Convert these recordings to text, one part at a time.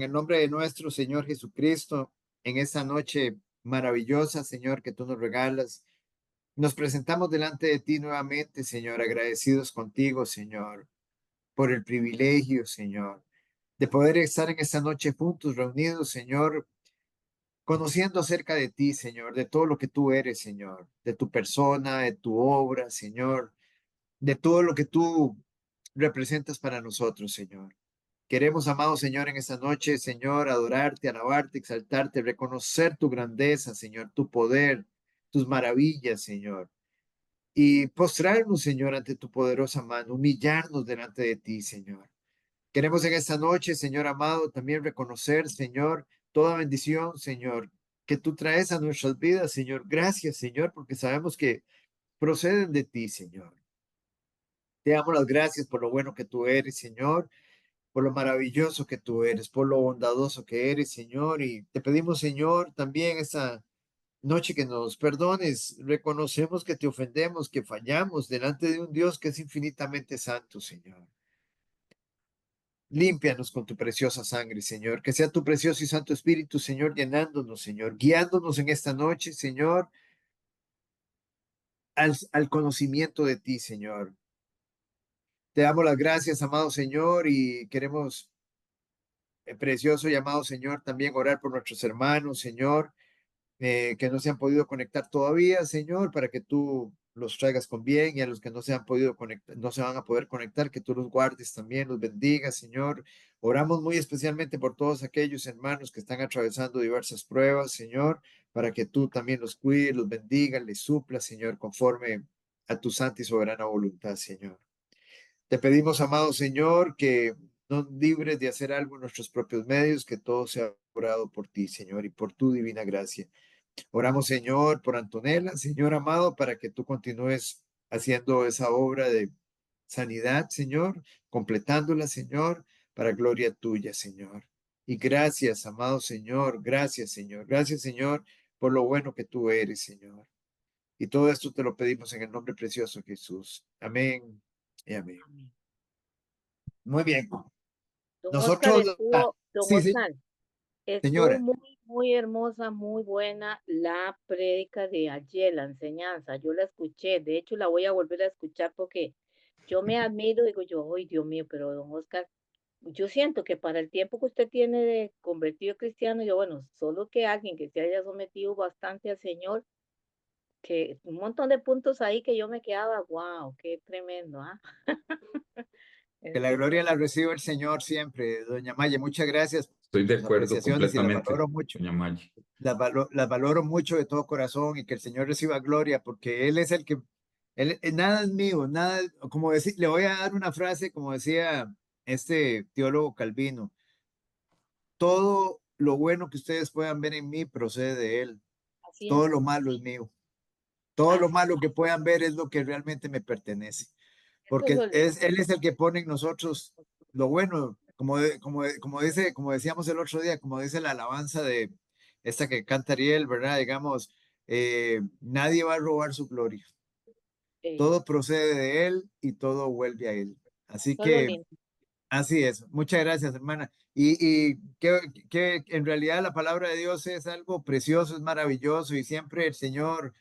el nombre de nuestro Señor Jesucristo, en esta noche maravillosa, Señor, que tú nos regalas. Nos presentamos delante de ti nuevamente, Señor, agradecidos contigo, Señor, por el privilegio, Señor, de poder estar en esta noche juntos, reunidos, Señor, conociendo acerca de ti, Señor, de todo lo que tú eres, Señor, de tu persona, de tu obra, Señor, de todo lo que tú representas para nosotros, Señor. Queremos, amado Señor, en esta noche, Señor, adorarte, alabarte, exaltarte, reconocer tu grandeza, Señor, tu poder, tus maravillas, Señor. Y postrarnos, Señor, ante tu poderosa mano, humillarnos delante de ti, Señor. Queremos en esta noche, Señor amado, también reconocer, Señor, toda bendición, Señor, que tú traes a nuestras vidas, Señor. Gracias, Señor, porque sabemos que proceden de ti, Señor. Te damos las gracias por lo bueno que tú eres, Señor, por lo maravilloso que tú eres, por lo bondadoso que eres, Señor. Y te pedimos, Señor, también esta noche que nos perdones. Reconocemos que te ofendemos, que fallamos delante de un Dios que es infinitamente santo, Señor. Límpianos con tu preciosa sangre, Señor. Que sea tu precioso y santo Espíritu, Señor, llenándonos, Señor, guiándonos en esta noche, Señor, al conocimiento de ti, Señor. Te damos las gracias, amado Señor, y queremos, precioso y amado Señor, también orar por nuestros hermanos, Señor, que no se han podido conectar todavía, Señor, para que tú los traigas con bien, y a los que no se han podido conectar, no se van a poder conectar, que tú los guardes también, los bendigas, Señor. Oramos muy especialmente por todos aquellos hermanos que están atravesando diversas pruebas, Señor, para que tú también los cuides, los bendigas, les suplas, Señor, conforme a tu santa y soberana voluntad, Señor. Te pedimos, amado Señor, que nos libres de hacer algo en nuestros propios medios, que todo sea orado por ti, Señor, y por tu divina gracia. Oramos, Señor, por Antonella, Señor amado, para que tú continúes haciendo esa obra de sanidad, Señor, completándola, Señor, para gloria tuya, Señor. Y gracias, amado Señor, gracias, Señor, gracias, Señor, por lo bueno que tú eres, Señor. Y todo esto te lo pedimos en el nombre precioso de Jesús. Amén y amén. Amén. Muy bien. Don Oscar Nosotros, don sí, sí, Oscar, estuvo señora. muy, muy hermosa, muy buena la prédica de ayer, la enseñanza. Yo la escuché, de hecho la voy a volver a escuchar porque yo me admiro, digo yo, ay Dios mío, pero don Oscar, yo siento que para el tiempo que usted tiene de convertido cristiano, yo, bueno, solo que alguien que se haya sometido bastante al Señor, que un montón de puntos ahí que yo me quedaba, wow, qué tremendo, ¿ah? Que la gloria Especial. la reciba el Señor siempre, doña Maya. Muchas gracias Estoy por de sus acuerdo apreciaciones y las completamente, valoro mucho. doña Maggie. Las valoro mucho de todo corazón, y que el Señor reciba gloria, porque Él es el que, nada es mío, nada, como decir, le voy a dar una frase, como decía este teólogo Calvino: todo lo bueno que ustedes puedan ver en mí procede de Él, Así todo es, lo malo es mío, todo lo así, malo que puedan ver es lo que realmente me pertenece, eso es porque lo lindo. Él es el que pone en nosotros lo bueno, como decíamos el otro día, como dice la alabanza de esta que canta Ariel, ¿verdad? Digamos, nadie va a robar su gloria, todo procede de Él y todo vuelve a Él. Así Eso es lo que lindo. así es. Muchas gracias, hermana. Y que en realidad la palabra de Dios es algo precioso, es maravilloso, y siempre el Señor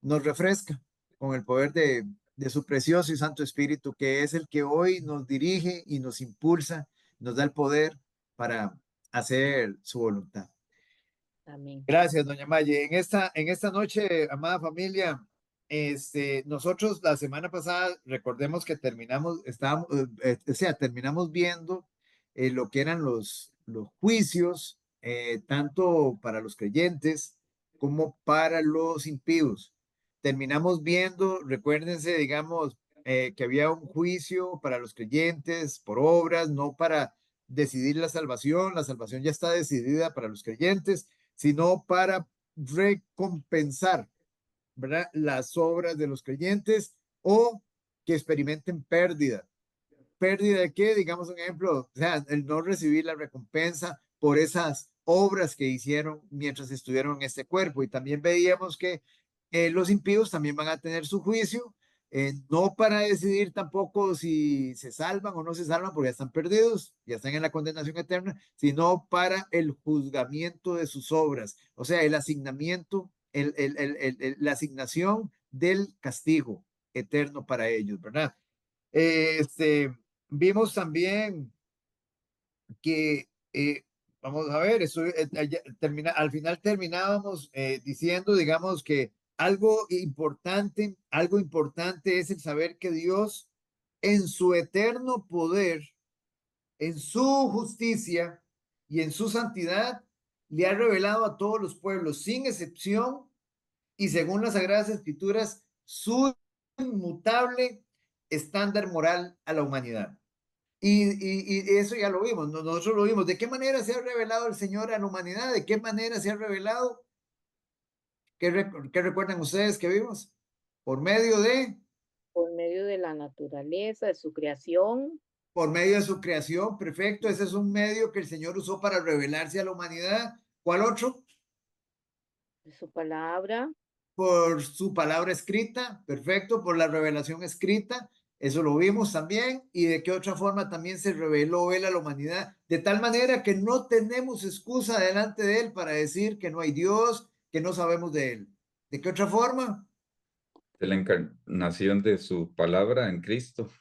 nos refresca con el poder de su precioso y santo Espíritu, que es el que hoy nos dirige y nos impulsa, nos da el poder para hacer su voluntad. Amén. Gracias, doña Maye. En esta noche, amada familia, nosotros la semana pasada, recordemos que terminamos viendo lo que eran los juicios, tanto para los creyentes como para los impíos. Terminamos viendo, recuérdense, digamos, que había un juicio para los creyentes por obras, no para decidir la salvación ya está decidida para los creyentes, sino para recompensar, ¿verdad?, las obras de los creyentes, o que experimenten pérdida. ¿Pérdida de qué? Digamos un ejemplo, o sea, el no recibir la recompensa por esas obras que hicieron mientras estuvieron en este cuerpo. Y también veíamos que los impíos también van a tener su juicio, no para decidir tampoco si se salvan o no se salvan porque ya están perdidos, ya están en la condenación eterna, sino para el juzgamiento de sus obras, o sea, el asignamiento, la asignación del castigo eterno para ellos, ¿verdad? Vimos también que, vamos a ver, eso, al final terminábamos diciendo, digamos, que algo importante es el saber que Dios en su eterno poder, en su justicia y en su santidad, le ha revelado a todos los pueblos, sin excepción, y según las Sagradas Escrituras, su inmutable estándar moral a la humanidad. Y eso ya lo vimos, nosotros lo vimos. ¿De qué manera se ha revelado el Señor a la humanidad? ¿De qué manera se ha revelado? ¿Qué recuerdan ustedes que vimos? Por medio de, por medio de la naturaleza, de su creación, por medio de su creación, perfecto. Ese es un medio que el Señor usó para revelarse a la humanidad. ¿Cuál otro? de su palabra, Por su palabra escrita, perfecto, por la revelación escrita, eso lo vimos también, y de qué otra forma también se reveló él a la humanidad, de tal manera que no tenemos excusa delante de él para decir que no hay Dios, que no sabemos de él. ¿De qué otra forma? De la encarnación de su palabra en Cristo.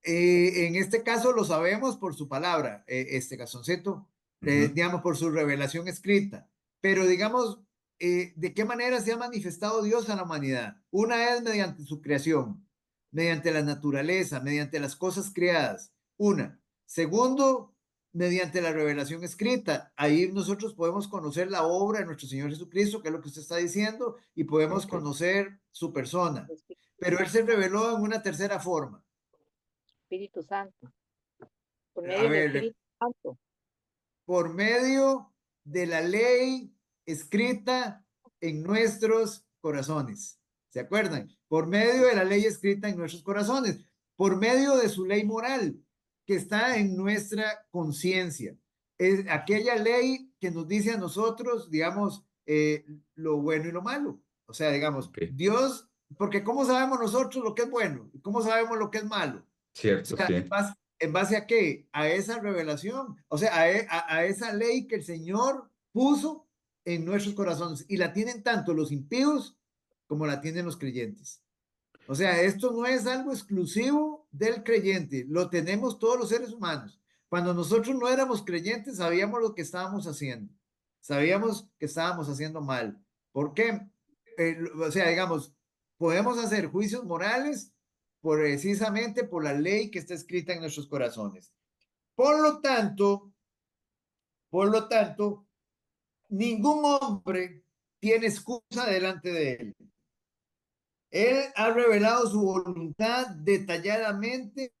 En este caso lo sabemos por su palabra, este casoncito, digamos, por su revelación escrita. Pero digamos, ¿de qué manera se ha manifestado Dios a la humanidad? Una es mediante su creación, mediante la naturaleza, mediante las cosas creadas. Una. Segundo, mediante la revelación escrita. Ahí nosotros podemos conocer la obra de nuestro Señor Jesucristo, que es lo que usted está diciendo, y podemos Ok, conocer su persona. el Espíritu Pero Él se Santo, reveló en una tercera forma. Espíritu Santo, por A medio del ver, Espíritu Santo, por medio de la ley escrita en nuestros corazones. ¿Se acuerdan? Por medio de la ley escrita en nuestros corazones, por medio de su ley moral que está en nuestra conciencia. Es aquella ley que nos dice a nosotros, digamos, lo bueno y lo malo. O sea, digamos, ok. Dios, porque ¿cómo sabemos nosotros lo que es bueno? ¿Cómo sabemos lo que es malo? O Cierto, sea, sí. ¿en base a qué? A esa revelación, o sea, a esa ley que el Señor puso en nuestros corazones y la tienen tanto los impíos como la tienen los creyentes. O sea, esto no es algo exclusivo del creyente, lo tenemos todos los seres humanos. Cuando nosotros no éramos creyentes, sabíamos lo que estábamos haciendo, sabíamos que estábamos haciendo mal. ¿Por qué? O sea, digamos, podemos hacer juicios morales precisamente por la ley que está escrita en nuestros corazones. Por lo tanto, por lo tanto, ningún hombre tiene excusa delante de él. Él ha revelado su voluntad detalladamente,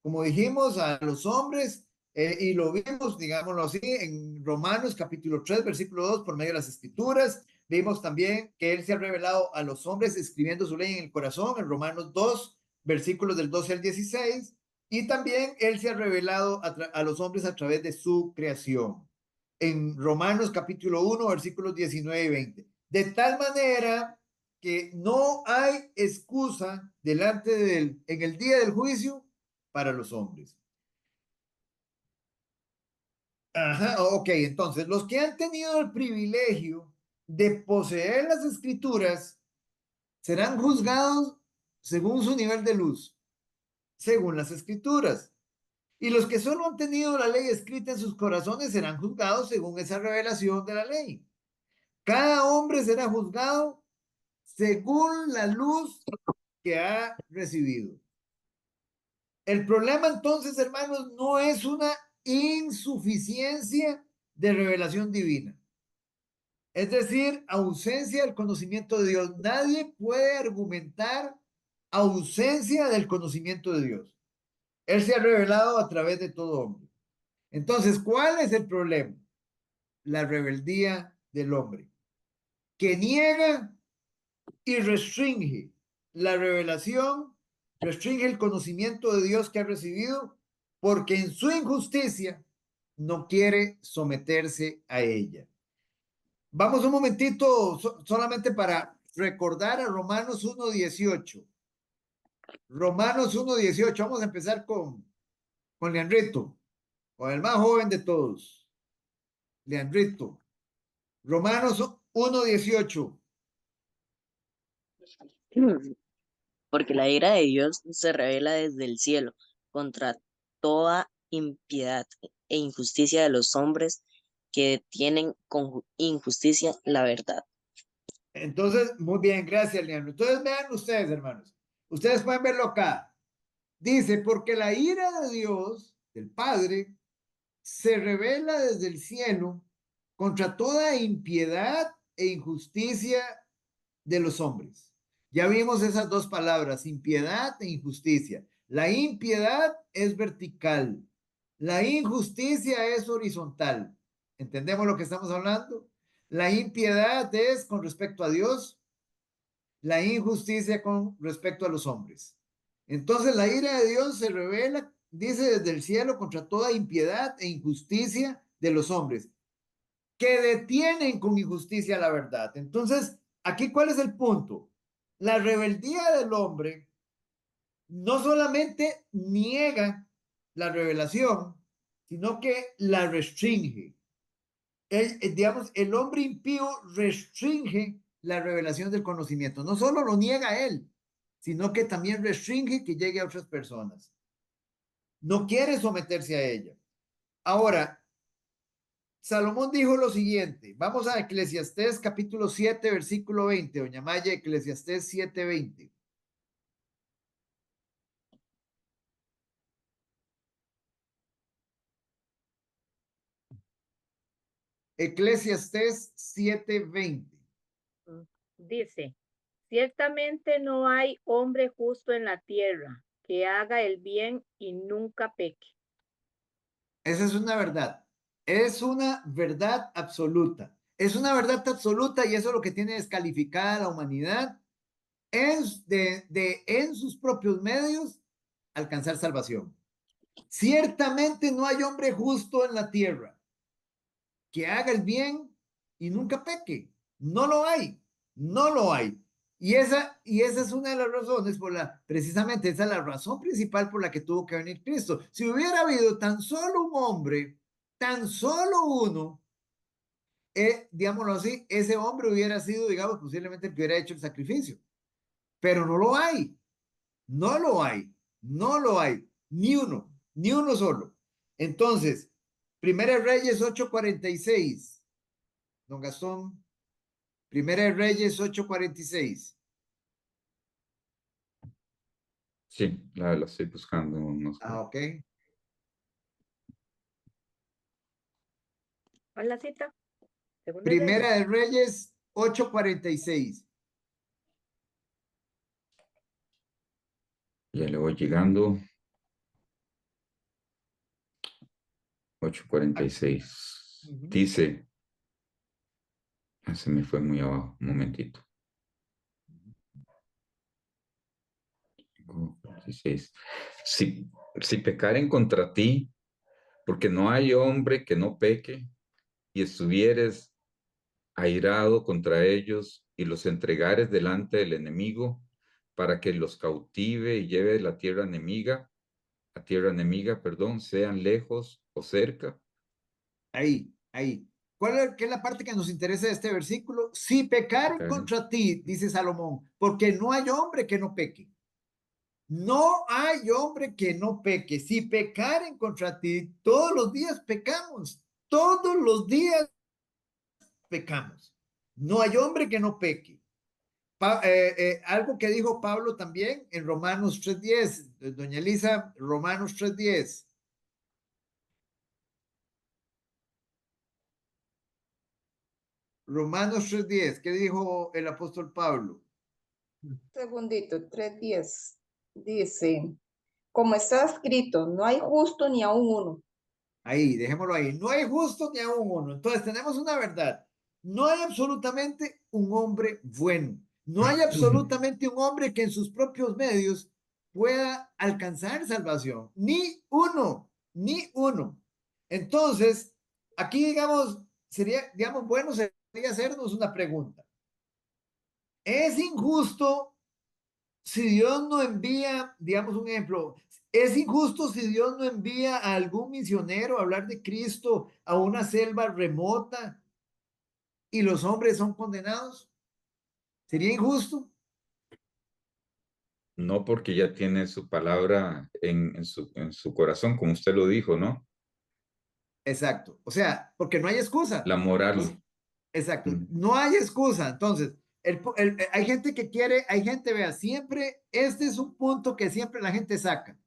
como dijimos, a los hombres, y lo vimos, digámoslo así, en Romanos capítulo 3, versículo 2, por medio de las escrituras. Vimos también que Él se ha revelado a los hombres escribiendo su ley en el corazón, en Romanos 2, versículos del 12 al 16. Y también Él se ha revelado a los hombres a través de su creación, en Romanos capítulo 1, versículos 19 y 20. De tal manera que no hay excusa delante de Él en el día del juicio para los hombres. Ajá, ok, entonces los que han tenido el privilegio de poseer las escrituras serán juzgados según su nivel de luz, según las escrituras. Y los que solo han tenido la ley escrita en sus corazones serán juzgados según esa revelación de la ley. Cada hombre será juzgado según la luz que ha recibido. El problema entonces, hermanos, no es una insuficiencia de revelación divina. Es decir, ausencia del conocimiento de Dios. Nadie puede argumentar ausencia del conocimiento de Dios. Él se ha revelado a través de todo hombre. Entonces, ¿cuál es el problema? La rebeldía del hombre, que niega y restringe la revelación, restringe el conocimiento de Dios que ha recibido, porque en su injusticia no quiere someterse a ella. Vamos un momentito solamente para recordar a Romanos 1:18. Romanos 1:18. Vamos a empezar con Leandrito, con el más joven de todos. Leandrito. Romanos 1:18. Porque la ira de Dios se revela desde el cielo contra toda impiedad e injusticia de los hombres que detienen con injusticia la verdad. Entonces, muy bien, gracias, Leandro. Entonces, vean ustedes, hermanos. Ustedes pueden verlo acá. Dice, porque la ira de Dios, del Padre, se revela desde el cielo contra toda impiedad e injusticia de los hombres. Ya vimos esas dos palabras, impiedad e injusticia. La impiedad es vertical, la injusticia es horizontal. ¿Entendemos lo que estamos hablando? La impiedad es con respecto a Dios, la injusticia con respecto a los hombres. Entonces la ira de Dios se revela, dice, desde el cielo contra toda impiedad e injusticia de los hombres, que detienen con injusticia la verdad. Entonces, aquí, ¿cuál es el punto? La rebeldía del hombre no solamente niega la revelación, sino que la restringe. Digamos, el hombre impío restringe la revelación del conocimiento. No solo lo niega a él, sino que también restringe que llegue a otras personas. No quiere someterse a ella. Ahora, Salomón dijo lo siguiente. Vamos a Eclesiastés capítulo 7, versículo 20. Doña Maya, Eclesiastés 7:20. Eclesiastés 7:20. Dice, ciertamente no hay hombre justo en la tierra que haga el bien y nunca peque. Esa es una verdad. Es una verdad absoluta. Es una verdad absoluta y eso es lo que tiene descalificada la humanidad en sus propios medios alcanzar salvación. Ciertamente no hay hombre justo en la tierra que haga el bien y nunca peque. No lo hay, no lo hay. Y esa es una de las razones precisamente esa es la razón principal por la que tuvo que venir Cristo. Si hubiera habido tan solo un hombre, tan solo uno, digámoslo así, ese hombre hubiera sido, digamos, posiblemente el que hubiera hecho el sacrificio. Pero no lo hay, no lo hay, no lo hay, ni uno solo. Entonces, Primera de Reyes 8:46. Don Gastón, Primera de Reyes 8:46. Sí, la estoy buscando. No sé. Ah, ok. ¿Cuál es la cita? Segunda de Reyes. Primera de Reyes 8:46. Ya le voy llegando. 8:46. Ujú. Dice, se me fue muy abajo, un momentito. 16. Si pecaren contra ti, porque no hay hombre que no peque, y estuvieres airado contra ellos y los entregares delante del enemigo para que los cautive y lleve a tierra enemiga, perdón, sean lejos o cerca. Ahí. ¿Qué es la parte que nos interesa de este versículo? Si pecaren Pecaren. contra ti, dice Salomón, porque no hay hombre que no peque. No hay hombre que no peque. Si pecaren contra ti, todos los días pecamos. Todos los días pecamos. No hay hombre que no peque. Algo que dijo Pablo también en Romanos 3:10. Doña Elisa, Romanos 3:10. Romanos 3:10. ¿Qué dijo el apóstol Pablo? Segundito, 3:10. Dice, como está escrito, no hay justo ni aún uno. Ahí, dejémoslo ahí. No hay justo ni aún uno. Entonces tenemos una verdad. No hay absolutamente un hombre bueno. No hay absolutamente un hombre que en sus propios medios pueda alcanzar salvación. Ni uno, ni uno. Entonces, aquí, digamos, digamos, bueno, sería hacernos una pregunta. ¿Es injusto si Dios no envía, digamos un ejemplo, es injusto si Dios no envía a algún misionero a hablar de Cristo a una selva remota y los hombres son condenados. ¿Sería injusto? No, porque ya tiene su palabra en su corazón, como usted lo dijo, ¿no? Exacto. O sea, porque no hay excusa. La Entonces, moral. exacto. Mm. No hay excusa. Entonces, hay gente que quiere, hay gente, vea, siempre, este es un punto que siempre la gente saca.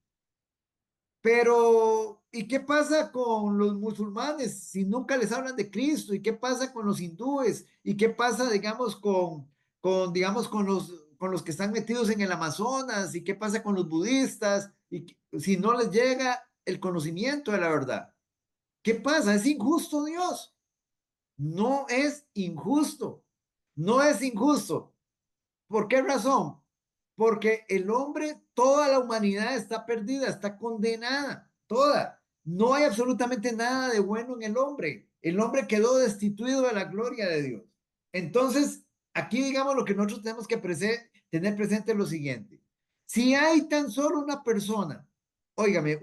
Pero, ¿y qué pasa con los musulmanes si nunca les hablan de Cristo? ¿Y qué pasa con los hindúes? ¿Y qué pasa, digamos, digamos, con los que están metidos en el Amazonas? ¿Y qué pasa con los budistas? Si no les llega el conocimiento de la verdad. ¿Qué pasa? ¿Es injusto Dios? No es injusto. No es injusto. ¿Por qué razón? Porque el hombre, toda la humanidad está perdida, está condenada, toda. No hay absolutamente nada de bueno en el hombre. El hombre quedó destituido de la gloria de Dios. Entonces, aquí digamos lo que nosotros tenemos que tener presente es lo siguiente. Si hay tan solo una persona, óigame,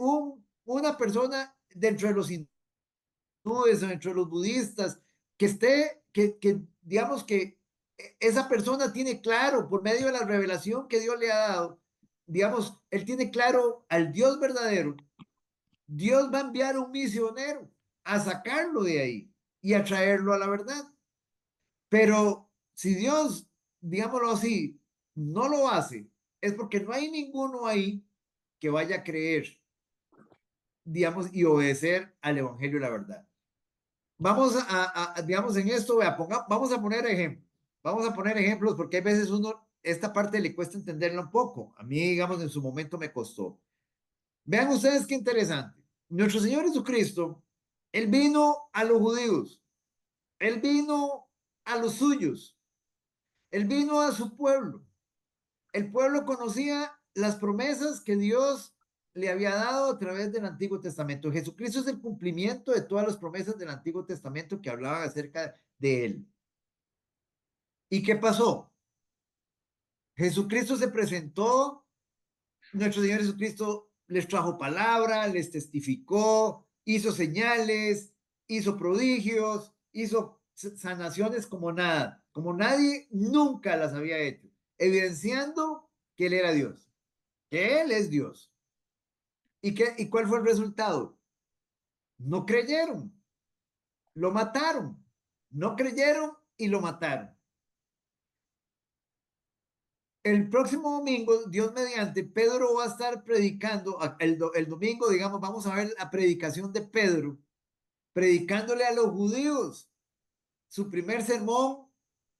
una persona dentro de los hindúes o dentro de los budistas, que digamos que esa persona tiene claro, por medio de la revelación que Dios le ha dado, digamos, él tiene claro al Dios verdadero. Dios va a enviar un misionero a sacarlo de ahí y a traerlo a la verdad. Pero si Dios, digámoslo así, no lo hace, es porque no hay ninguno ahí que vaya a creer, digamos, y obedecer al Evangelio de la verdad. Vamos digamos, en esto, vea, vamos a poner ejemplos. Vamos a poner ejemplos porque hay veces esta parte le cuesta entenderla un poco. A mí, digamos, en su momento me costó. Vean ustedes qué interesante. Nuestro Señor Jesucristo, Él vino a los judíos, Él vino a los suyos, Él vino a su pueblo. El pueblo conocía las promesas que Dios le había dado a través del Antiguo Testamento. Jesucristo es el cumplimiento de todas las promesas del Antiguo Testamento que hablaban acerca de él. ¿Y qué pasó? Jesucristo se presentó, nuestro Señor Jesucristo les trajo palabra, les testificó, hizo señales, hizo prodigios, hizo sanaciones como nada, como nadie nunca las había hecho, evidenciando que Él era Dios, que Él es Dios. ¿Y cuál fue el resultado? No creyeron, lo mataron, no creyeron y lo mataron. El próximo domingo, Dios mediante, Pedro va a estar predicando, el domingo, digamos, vamos a ver la predicación de Pedro, predicándole a los judíos. Su primer sermón,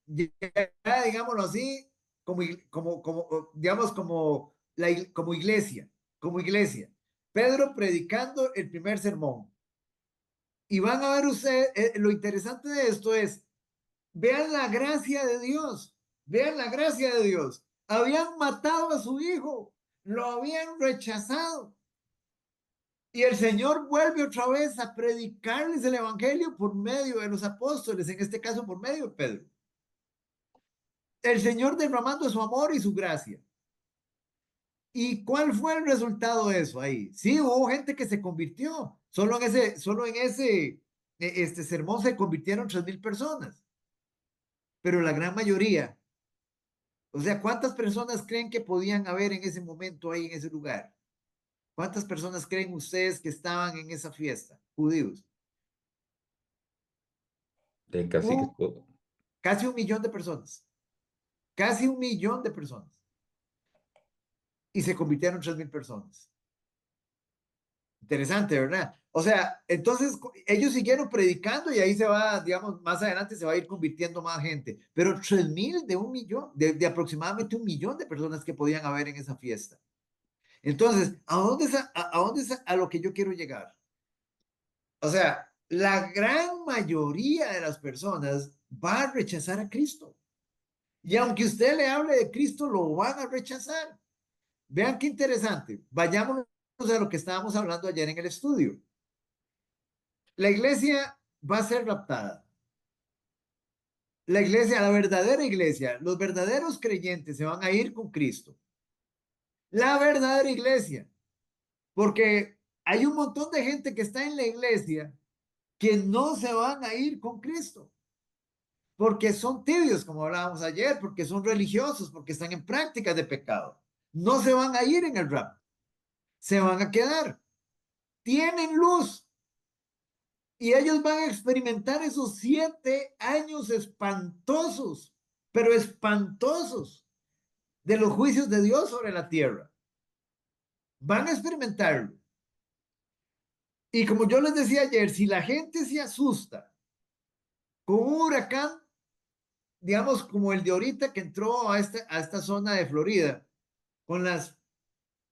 ya, digámoslo así, digamos, como iglesia, como iglesia. Pedro predicando el primer sermón. Y van a ver ustedes, lo interesante de esto es, vean la gracia de Dios, vean la gracia de Dios. Habían matado a su hijo, lo habían rechazado. Y el Señor vuelve otra vez a predicarles el Evangelio por medio de los apóstoles, en este caso por medio de Pedro. El Señor derramando su amor y su gracia. ¿Y cuál fue el resultado de eso ahí? Sí, hubo gente que se convirtió. Solo en ese este sermón se convirtieron 3,000 personas. Pero la gran mayoría, o sea, ¿cuántas personas creen que podían haber en ese momento ahí en ese lugar? ¿Cuántas personas creen ustedes que estaban en esa fiesta? Judíos. De casi que Un, todo. casi 1,000,000 de personas. Casi 1,000,000 de personas. Y se convirtieron 3,000 personas. Interesante, ¿verdad? O sea, entonces ellos siguieron predicando y ahí se va, digamos, más adelante se va a ir convirtiendo más gente. Pero 3,000 de 1,000,000, de aproximadamente 1,000,000 de personas que podían haber en esa fiesta. Entonces, ¿a dónde es a lo que yo quiero llegar? O sea, la gran mayoría de las personas va a rechazar a Cristo. Y aunque usted le hable de Cristo, lo van a rechazar. Vean qué interesante. Vayámonos a lo que estábamos hablando ayer en el estudio. La iglesia va a ser raptada. La iglesia, la verdadera iglesia, los verdaderos creyentes se van a ir con Cristo. la verdadera iglesia, porque hay un montón de gente que está en la iglesia que no se van a ir con Cristo, porque son tibios, como hablábamos ayer, porque son religiosos, porque están en prácticas de pecado. No se van a ir en el rap, se van a quedar. Tienen luz y ellos van a experimentar esos 7 años espantosos, pero espantosos, de los juicios de Dios sobre la tierra. Van a experimentarlo. Y como yo les decía ayer, si la gente se asusta con un huracán, digamos como el de ahorita que entró a esta zona de Florida, con las,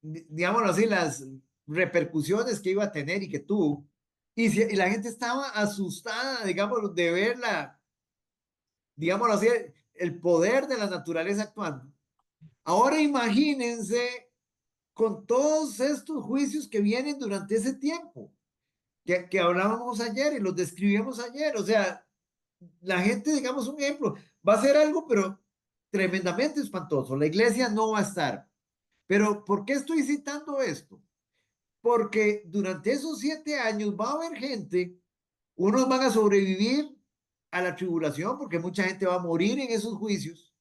digámoslo así, las repercusiones que iba a tener y que tuvo, y la gente estaba asustada, digamos, de ver digámoslo así, el poder de la naturaleza actuando. Ahora imagínense con todos estos juicios que vienen durante ese tiempo, que hablábamos ayer y los describíamos ayer. O sea, la gente, digamos un ejemplo, va a ser algo, pero tremendamente espantoso. La iglesia no va a estar. Pero ¿por qué estoy citando esto? Porque durante esos 7 años va a haber gente, unos van a sobrevivir a la tribulación, porque mucha gente va a morir en esos juicios,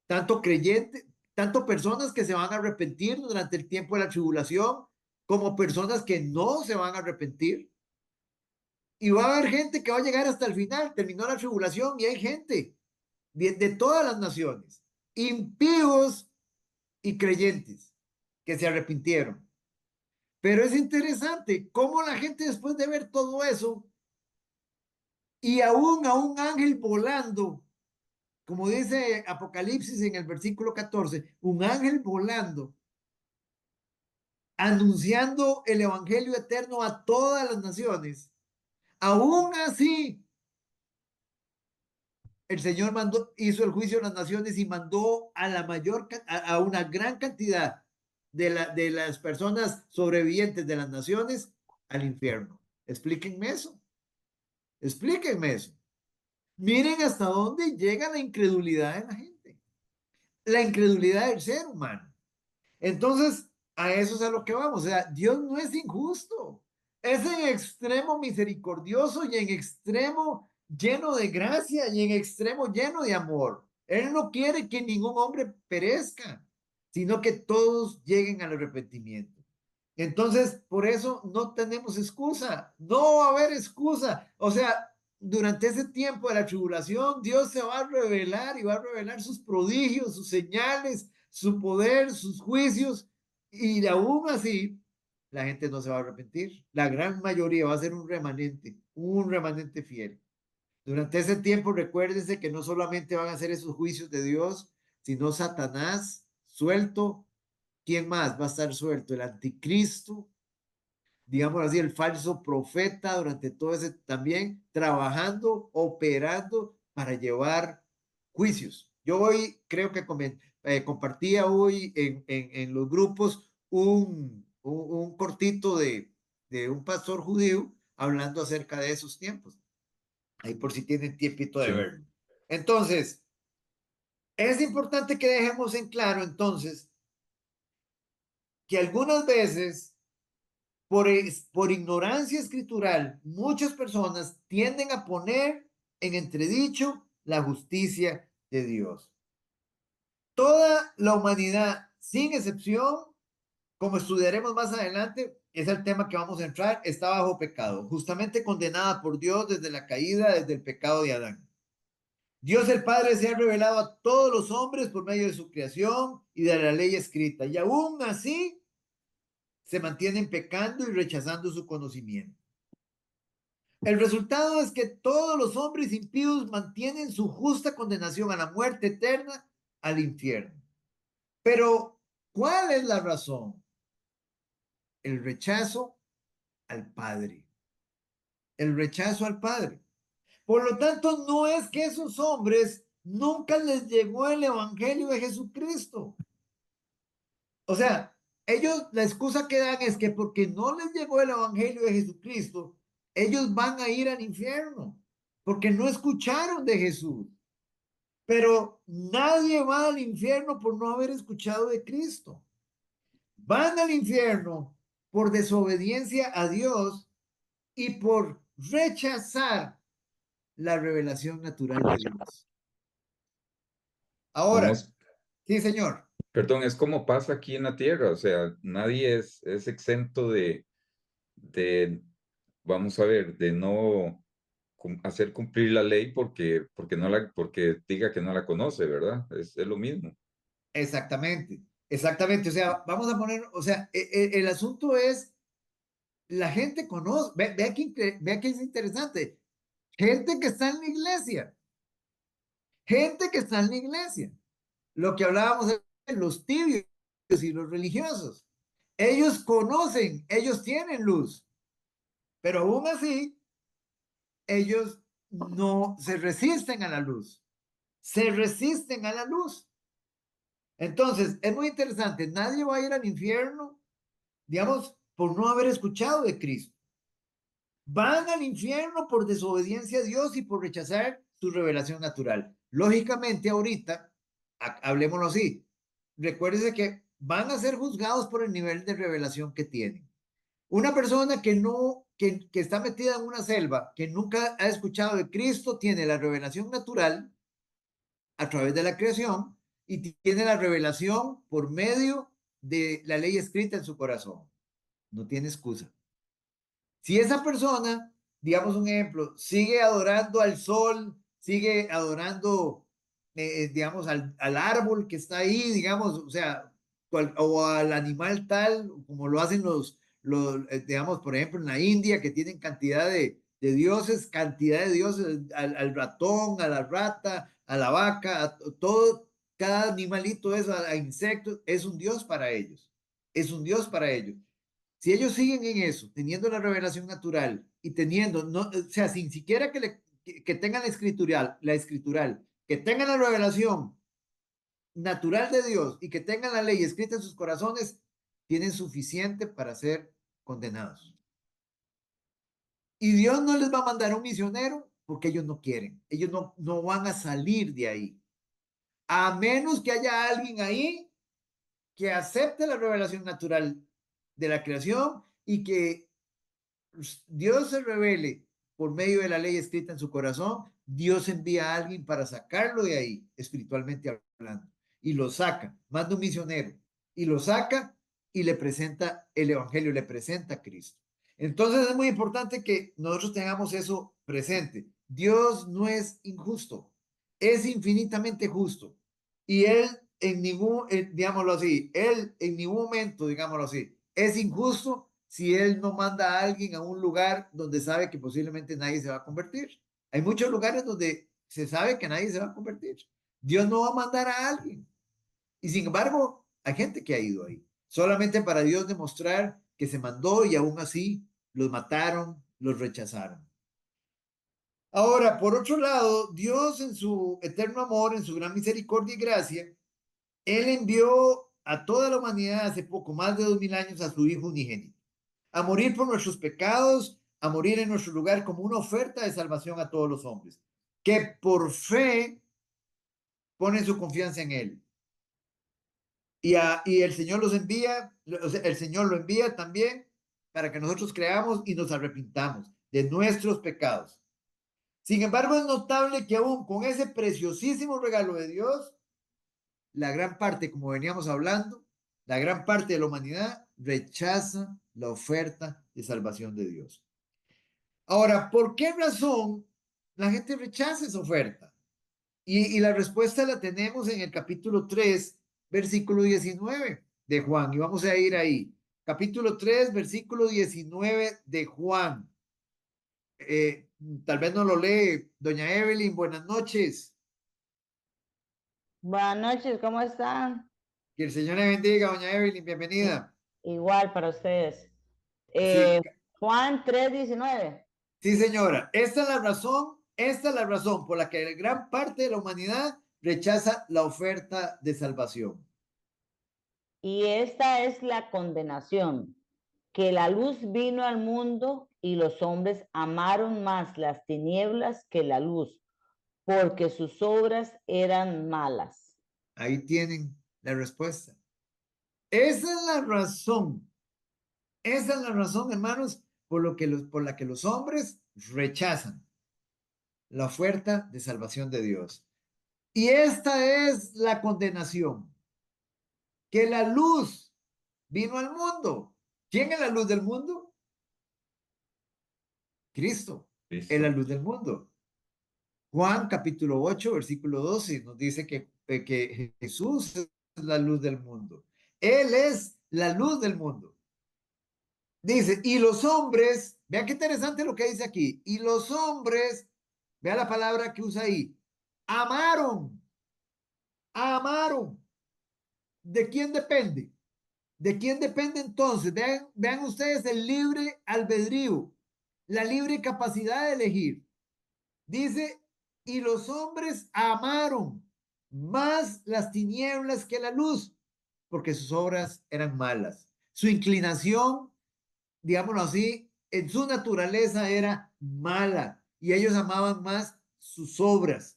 tanto creyentes, tanto personas que se van a arrepentir durante el tiempo de la tribulación, como personas que no se van a arrepentir. Y va a haber gente que va a llegar hasta el final, terminó la tribulación y hay gente de todas las naciones, impíos y creyentes, que se arrepintieron. Pero es interesante cómo la gente después de ver todo eso y aún a un ángel volando, como dice Apocalipsis en el versículo 14, un ángel volando, anunciando el evangelio eterno a todas las naciones. Aún así, el Señor hizo el juicio de las naciones y mandó a la a una gran cantidad de las personas sobrevivientes de las naciones al infierno. Explíquenme eso. Explíquenme eso. Miren hasta dónde llega la incredulidad de la gente, la incredulidad del ser humano. Entonces, a eso es a lo que vamos. O sea, Dios no es injusto. Es en extremo misericordioso y en extremo lleno de gracia y en extremo lleno de amor. Él no quiere que ningún hombre perezca, sino que todos lleguen al arrepentimiento. Entonces, por eso no tenemos excusa. No va a haber excusa. O sea, durante ese tiempo de la tribulación, Dios se va a revelar y va a revelar sus prodigios, sus señales, su poder, sus juicios, y aún así la gente no se va a arrepentir. La gran mayoría va a ser un remanente fiel. Durante ese tiempo, recuérdense que no solamente van a ser esos juicios de Dios, sino Satanás suelto. ¿Quién más va a estar suelto? El anticristo, digamos así, el falso profeta durante todo ese también trabajando, operando para llevar juicios. Yo hoy creo que compartía hoy en los grupos un cortito de un pastor judío hablando acerca de esos tiempos. Ahí por si tienen tiempito de Sí. verlo. Entonces, es importante que dejemos en claro entonces que algunas veces por ignorancia escritural, muchas personas tienden a poner en entredicho la justicia de Dios. Toda la humanidad, sin excepción, como estudiaremos más adelante, es el tema que vamos a entrar, está bajo pecado, justamente condenada por Dios desde la caída, desde el pecado de Adán. Dios el Padre se ha revelado a todos los hombres por medio de su creación y de la ley escrita, y aún así se mantienen pecando y rechazando su conocimiento. El resultado es que todos los hombres impíos mantienen su justa condenación a la muerte eterna, al infierno. Pero, ¿cuál es la razón? El rechazo al Padre. El rechazo al Padre. Por lo tanto, no es que esos hombres nunca les llegó el Evangelio de Jesucristo. O sea, ellos, la excusa que dan es que porque no les llegó el Evangelio de Jesucristo, ellos van a ir al infierno, porque no escucharon de Jesús. Pero nadie va al infierno por no haber escuchado de Cristo. van al infierno por desobediencia a Dios y por rechazar la revelación natural de Dios. Ahora, Vamos, sí, señor. perdón, es como pasa aquí en la tierra, o sea, nadie es exento de, vamos a ver, de no hacer cumplir la ley porque diga que no la conoce, ¿verdad? Es lo mismo. Exactamente, exactamente. O sea, vamos a poner, o sea, el asunto es, la gente conoce, vea que es interesante, gente que está en la iglesia, gente que está en la iglesia, lo que hablábamos de los tibios y los religiosos, ellos conocen, ellos tienen luz, pero aún así, ellos no se resisten a la luz, se resisten a la luz. Entonces, es muy interesante, nadie va a ir al infierno, digamos, por no haber escuchado de Cristo. Van al infierno por desobediencia a Dios y por rechazar su revelación natural. Lógicamente, ahorita, hablemoslo así, recuérdese que van a ser juzgados por el nivel de revelación que tienen. Una persona que no, que está metida en una selva, que nunca ha escuchado de Cristo, tiene la revelación natural a través de la creación y tiene la revelación por medio de la ley escrita en su corazón. No tiene excusa. Si esa persona, digamos un ejemplo, sigue adorando al sol, sigue adorando, digamos, al árbol que está ahí, digamos, o sea, o al animal tal, como lo hacen digamos, por ejemplo, en la India, que tienen cantidad de dioses, al ratón, a la rata, a la vaca, a todo, cada animalito eso, a insectos, es un dios para ellos, es un dios para ellos. Si ellos siguen en eso, teniendo la revelación natural y teniendo, no, o sea, sin siquiera que tengan la escritural, que tengan la revelación natural de Dios y que tengan la ley escrita en sus corazones, tienen suficiente para ser condenados. Y Dios no les va a mandar un misionero porque ellos no quieren, ellos no van a salir de ahí. A menos que haya alguien ahí que acepte la revelación natural de la creación y que Dios se revele por medio de la ley escrita en su corazón, Dios envía a alguien para sacarlo de ahí, espiritualmente hablando, y lo saca, manda un misionero, y lo saca y le presenta el Evangelio, le presenta a Cristo. Entonces es muy importante que nosotros tengamos eso presente. Dios no es injusto, es infinitamente justo. Y Él digámoslo así, Él en ningún momento, digámoslo así, es injusto si Él no manda a alguien a un lugar donde sabe que posiblemente nadie se va a convertir. Hay muchos lugares donde se sabe que nadie se va a convertir. Dios no va a mandar a alguien. Y sin embargo, hay gente que ha ido ahí, solamente para Dios demostrar que se mandó y aún así los mataron, los rechazaron. Ahora, por otro lado, Dios en su eterno amor, en su gran misericordia y gracia, Él envió a toda la humanidad hace poco más de 2000 años a su Hijo unigénito, a morir por nuestros pecados, a morir en nuestro lugar como una oferta de salvación a todos los hombres, que por fe ponen su confianza en Él. Y el Señor los envía, o sea, el Señor lo envía también para que nosotros creamos y nos arrepintamos de nuestros pecados. Sin embargo, es notable que aún con ese preciosísimo regalo de Dios, la gran parte, como veníamos hablando, la gran parte de la humanidad rechaza la oferta de salvación de Dios. Ahora, ¿por qué razón la gente rechaza esa oferta? Y la respuesta la tenemos en el capítulo 3, versículo 19 de Juan. Y vamos a ir ahí. Capítulo 3, versículo 19 de Juan. Eh, Tal vez no lo lee doña Evelyn. Buenas noches. Buenas noches, ¿cómo están? Que el Señor le bendiga, doña Evelyn. Bienvenida. Igual para ustedes. Sí, Juan 3:19. sí, señora. Esta es la razón por la que gran parte de la humanidad rechaza la oferta de salvación. Y esta es la condenación, que la luz vino al mundo y los hombres amaron más las tinieblas que la luz, porque sus obras eran malas. Ahí tienen la respuesta. Esa es la razón. Esa es la razón, hermanos, por la que los hombres rechazan la oferta de salvación de Dios. Y esta es la condenación, que la luz vino al mundo. ¿Quién es la luz del mundo? Cristo, es la Listo. luz del mundo. Juan capítulo 8, versículo 12 nos dice que Jesús es la luz del mundo. Él es la luz del mundo. Dice, y los hombres, vean qué interesante lo que dice aquí, y los hombres, vea la palabra que usa ahí, amaron, amaron. ¿De quién depende? ¿De quién depende entonces? Vean ustedes el libre albedrío, la libre capacidad de elegir. Dice, y los hombres amaron más las tinieblas que la luz, porque sus obras eran malas. Su inclinación, digámoslo así, en su naturaleza era mala y ellos amaban más sus obras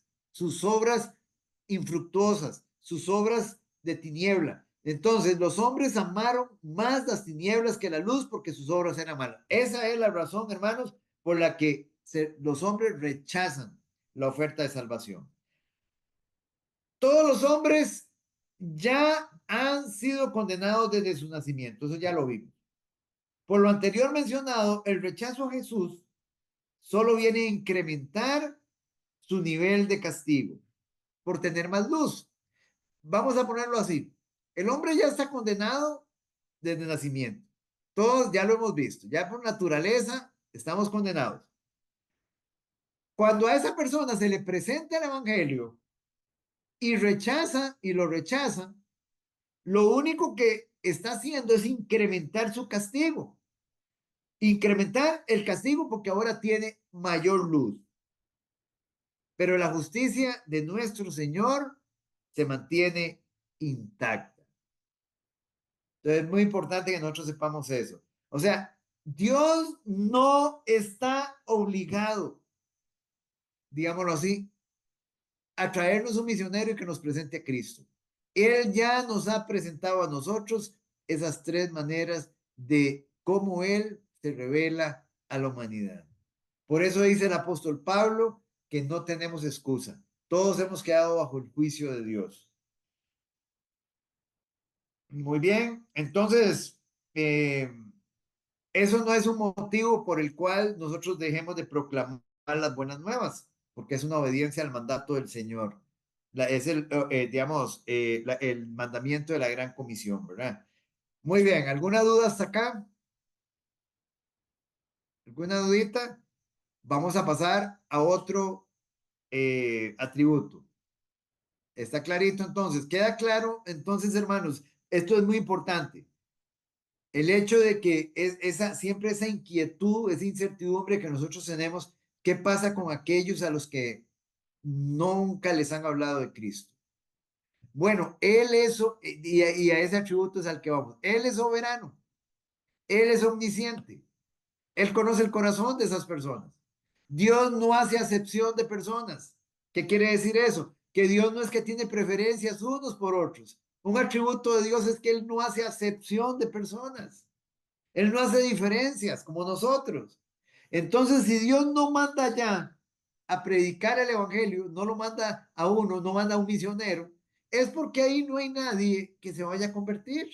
infructuosas, sus obras de tiniebla. Entonces los hombres amaron más las tinieblas que la luz porque sus obras eran malas. Esa es la razón, hermanos, por la que los hombres rechazan la oferta de salvación. Todos los hombres ya han sido condenados desde su nacimiento, eso ya lo vimos. Por lo anterior mencionado, el rechazo a Jesús solo viene a incrementar su nivel de castigo por tener más luz. Vamos a ponerlo así. El hombre ya está condenado desde el nacimiento. Todos ya lo hemos visto. Ya por naturaleza estamos condenados. Cuando a esa persona se le presenta el evangelio y lo rechaza, lo único que está haciendo es incrementar su castigo. Incrementar el castigo porque ahora tiene mayor luz. Pero la justicia de nuestro Señor se mantiene intacta. Entonces es muy importante que nosotros sepamos eso. O sea, Dios no está obligado, digámoslo así, a traernos un misionero y que nos presente a Cristo. Él ya nos ha presentado a nosotros esas tres maneras de cómo Él se revela a la humanidad. Por eso dice el apóstol Pablo que no tenemos excusa. Todos hemos quedado bajo el juicio de Dios. Muy bien, entonces, eso no es un motivo por el cual nosotros dejemos de proclamar las buenas nuevas, porque es una obediencia al mandato del Señor. Es digamos, el mandamiento de la gran comisión, ¿verdad? Muy bien, ¿alguna duda hasta acá? ¿Alguna dudita? Vamos a pasar a otro atributo. ¿Está clarito entonces? ¿Queda claro? Entonces, hermanos, esto es muy importante. El hecho de que siempre esa inquietud, esa incertidumbre que nosotros tenemos, ¿qué pasa con aquellos a los que nunca les han hablado de Cristo? Bueno, Él es, y a ese atributo es al que vamos. Él es soberano, Él es omnisciente, Él conoce el corazón de esas personas. Dios no hace acepción de personas. ¿Qué quiere decir eso? Que Dios no es que tiene preferencias unos por otros. Un atributo de Dios es que Él no hace acepción de personas. Él no hace diferencias como nosotros. Entonces, si Dios no manda ya a predicar el evangelio, no lo manda a uno, no manda a un misionero, es porque ahí no hay nadie que se vaya a convertir.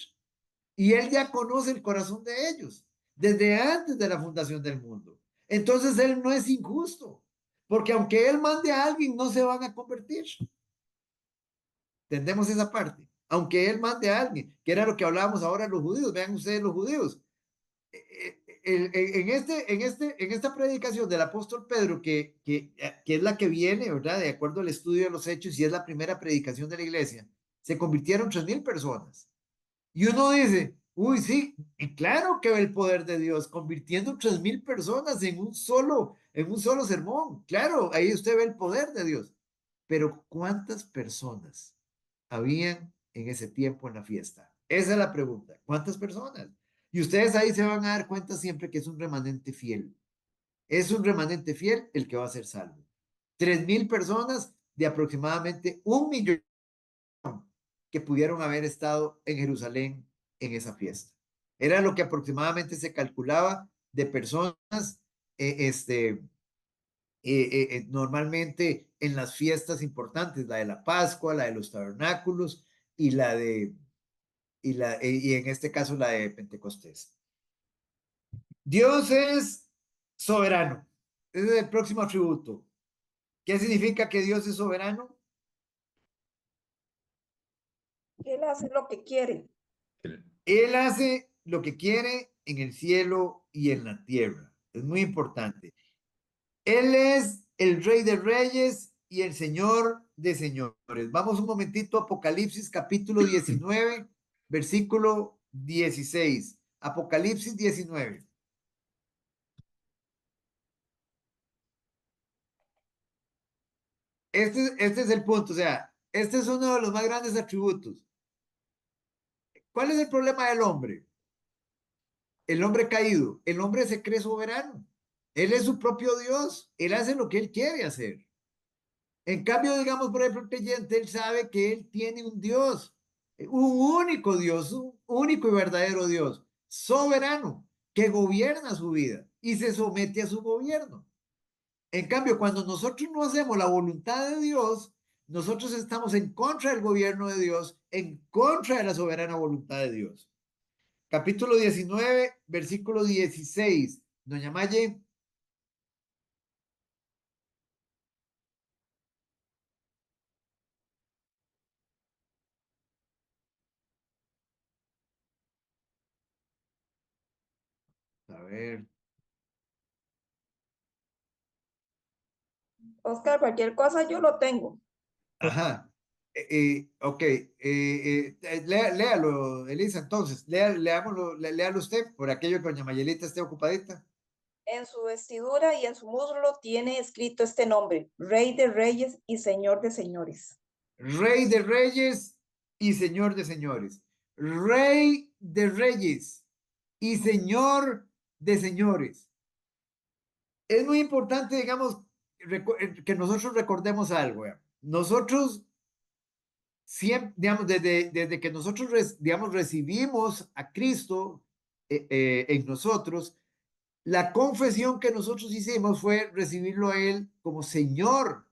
Y Él ya conoce el corazón de ellos desde antes de la fundación del mundo. Entonces, Él no es injusto, porque aunque Él mande a alguien, no se van a convertir. Entendemos esa parte. Aunque Él mande a alguien, que era lo que hablábamos ahora de los judíos. Vean ustedes los judíos en esta predicación del apóstol Pedro, que es la que viene, ¿verdad? De acuerdo al estudio de los hechos, y es la primera predicación de la iglesia, se convirtieron 3,000 personas. Y uno dice, uy, sí, y claro que ve el poder de Dios, convirtiendo 3,000 personas en un solo sermón. Claro, ahí usted ve el poder de Dios. Pero ¿cuántas personas habían en ese tiempo en la fiesta? Esa es la pregunta. ¿Cuántas personas? Y ustedes ahí se van a dar cuenta siempre que es un remanente fiel. Es un remanente fiel el que va a ser salvo. 3,000 personas de aproximadamente 1 millón que pudieron haber estado en Jerusalén en esa fiesta. Era lo que aproximadamente se calculaba de personas, normalmente en las fiestas importantes, la de la Pascua, la de los tabernáculos y y en este caso la de Pentecostés. Dios es soberano. Ese es el próximo atributo. ¿Qué significa que Dios es soberano? Él hace lo que quiere. Él hace lo que quiere en el cielo y en la tierra. Es muy importante. Él es el Rey de Reyes y el Señor de Señores. Vamos un momentito a Apocalipsis capítulo 19, versículo 16. Apocalipsis 19. Este es el punto, o sea, este es uno de los más grandes atributos. ¿Cuál es el problema del hombre? El hombre caído. El hombre se cree soberano. Él es su propio Dios. Él hace lo que él quiere hacer. En cambio, digamos, por ejemplo, el creyente, él sabe que él tiene un Dios, un único Dios, un único y verdadero Dios, soberano, que gobierna su vida y se somete a su gobierno. En cambio, cuando nosotros no hacemos la voluntad de Dios, nosotros estamos en contra del gobierno de Dios, en contra de la soberana voluntad de Dios. Capítulo 19, versículo 16. Doña Maye. A ver. Oscar, cualquier cosa yo lo tengo. Ajá. Ok. Léalo, Elisa, entonces. Léalo usted, por aquello que doña Mayelita esté ocupadita. En su vestidura y en su muslo tiene escrito este nombre: Rey de Reyes y Señor de Señores. Rey de Reyes y Señor de Señores. Rey de Reyes y Señor de Señores. Es muy importante, digamos, que nosotros recordemos algo. Nosotros siempre, digamos, desde que nosotros, digamos, recibimos a Cristo en nosotros, la confesión que nosotros hicimos fue recibirlo a Él como Señor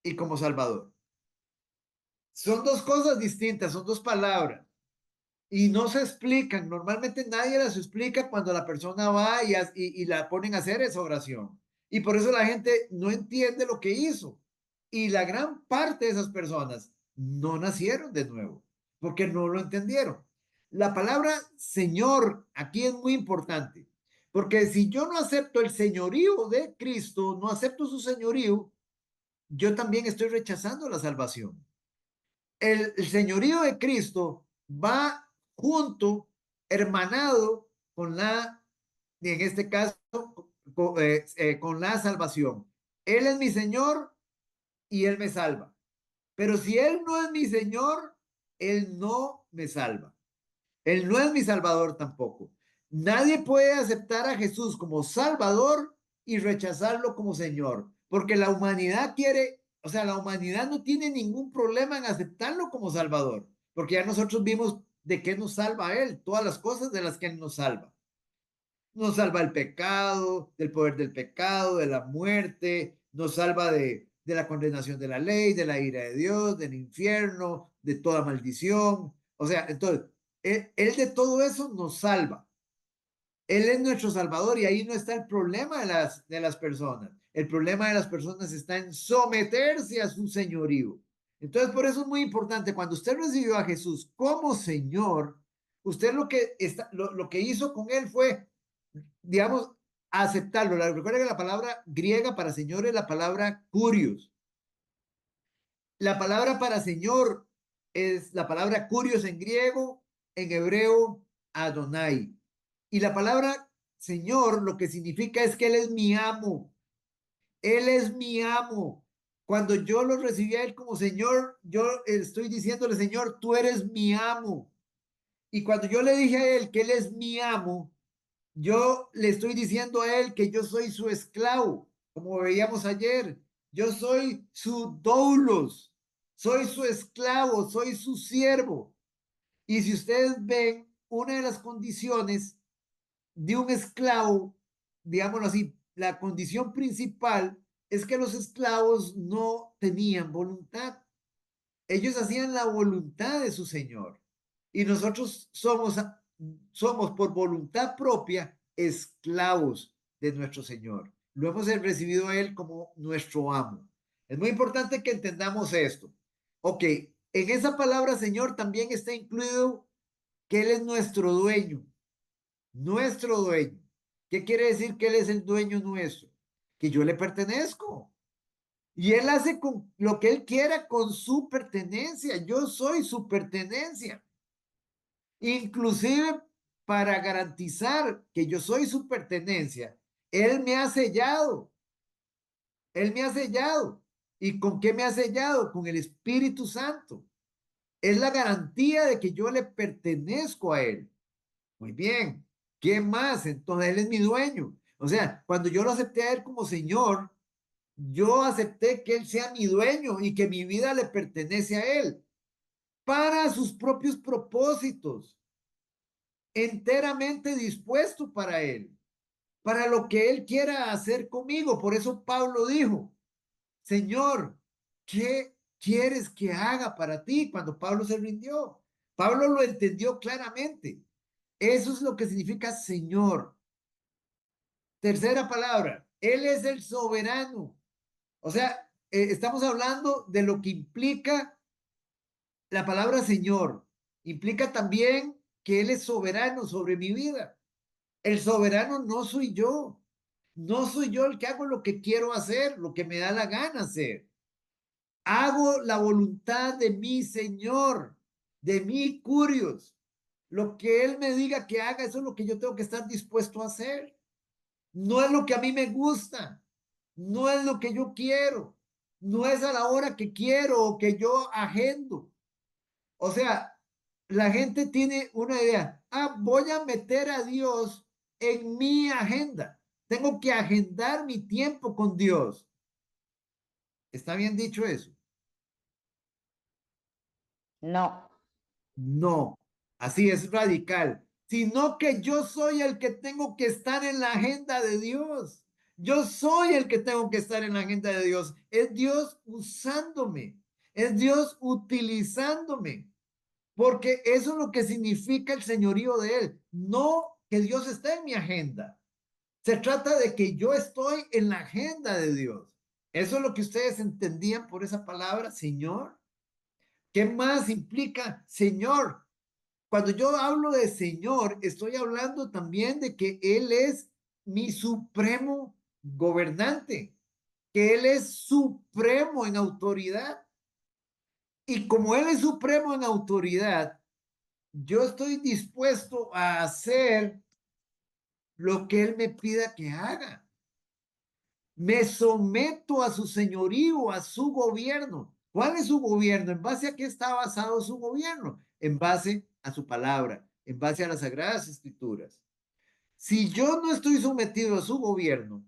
y como Salvador. Son dos cosas distintas, son dos palabras y no se explican. Normalmente nadie las explica cuando la persona va y la ponen a hacer esa oración. Y por eso la gente no entiende lo que hizo. Y la gran parte de esas personas no nacieron de nuevo porque no lo entendieron. La palabra Señor aquí es muy importante porque si yo no acepto el señorío de Cristo, no acepto su señorío, yo también estoy rechazando la salvación. El señorío de Cristo va junto, hermanado con en este caso, con la salvación. Él es mi Señor y Él me salva. Pero si Él no es mi Señor, Él no me salva. Él no es mi Salvador tampoco. Nadie puede aceptar a Jesús como Salvador y rechazarlo como Señor, porque la humanidad quiere, o sea, la humanidad no tiene ningún problema en aceptarlo como Salvador, porque ya nosotros vimos de qué nos salva a Él, todas las cosas de las que Él nos salva. Nos salva el pecado, del poder del pecado, de la muerte, nos salva de la condenación de la ley, de la ira de Dios, del infierno, de toda maldición. O sea, entonces, él de todo eso nos salva. Él es nuestro Salvador y ahí no está el problema de las personas. El problema de las personas está en someterse a su señorío. Entonces, por eso es muy importante, cuando usted recibió a Jesús como Señor, usted lo que hizo con él fue, digamos, aceptarlo. Recuerda que la palabra griega para Señor es la palabra curios. La palabra para Señor es la palabra curios en griego, en hebreo, Adonai. Y la palabra Señor lo que significa es que Él es mi amo. Él es mi amo. Cuando yo lo recibí a Él como Señor, yo estoy diciéndole, Señor, tú eres mi amo. Y cuando yo le dije a Él que Él es mi amo, yo le estoy diciendo a Él que yo soy su esclavo, como veíamos ayer. Yo soy su doulos, soy su esclavo, soy su siervo. Y si ustedes ven una de las condiciones de un esclavo, digámoslo así, la condición principal es que los esclavos no tenían voluntad. Ellos hacían la voluntad de su Señor. Y nosotros somos por voluntad propia esclavos de nuestro Señor. Lo hemos recibido a Él como nuestro amo. Es muy importante que entendamos esto. Ok, en esa palabra Señor también está incluido que Él es nuestro dueño. Nuestro dueño. ¿Qué quiere decir que Él es el dueño nuestro? Que yo le pertenezco. Y Él hace con lo que Él quiera con su pertenencia. Yo soy su pertenencia. Inclusive para garantizar que yo soy su pertenencia, Él me ha sellado. Él me ha sellado. ¿Y con qué me ha sellado? Con el Espíritu Santo. Es la garantía de que yo le pertenezco a Él. Muy bien. ¿Qué más? Entonces Él es mi dueño. O sea, cuando yo lo acepté a Él como Señor, yo acepté que Él sea mi dueño y que mi vida le pertenece a Él para sus propios propósitos, enteramente dispuesto para Él, para lo que Él quiera hacer conmigo. Por eso Pablo dijo, Señor, ¿qué quieres que haga para ti? Cuando Pablo se rindió, Pablo lo entendió claramente. Eso es lo que significa Señor. Tercera palabra, Él es el soberano. O sea, estamos hablando de lo que implica la palabra Señor. Implica también que Él es soberano sobre mi vida. El soberano no soy yo. No soy yo el que hago lo que quiero hacer, lo que me da la gana hacer. Hago la voluntad de mi Señor, de mi curios. Lo que Él me diga que haga, eso es lo que yo tengo que estar dispuesto a hacer. No es lo que a mí me gusta, no es lo que yo quiero, no es a la hora que quiero o que yo agendo. O sea, la gente tiene una idea, voy a meter a Dios en mi agenda. Tengo que agendar mi tiempo con Dios. ¿Está bien dicho eso? No. No, así es radical, sino que yo soy el que tengo que estar en la agenda de Dios. Yo soy el que tengo que estar en la agenda de Dios. Es Dios usándome, es Dios utilizándome, porque eso es lo que significa el señorío de Él. No que Dios esté en mi agenda. Se trata de que yo estoy en la agenda de Dios. Eso es lo que ustedes entendían por esa palabra, Señor. ¿Qué más implica Señor? Cuando yo hablo de Señor, estoy hablando también de que Él es mi supremo gobernante, que Él es supremo en autoridad. Y como Él es supremo en autoridad, yo estoy dispuesto a hacer lo que Él me pida que haga. Me someto a su señorío, a su gobierno. ¿Cuál es su gobierno? ¿En base a qué está basado su gobierno? En base a su palabra, en base a las sagradas escrituras. Si yo no estoy sometido a su gobierno,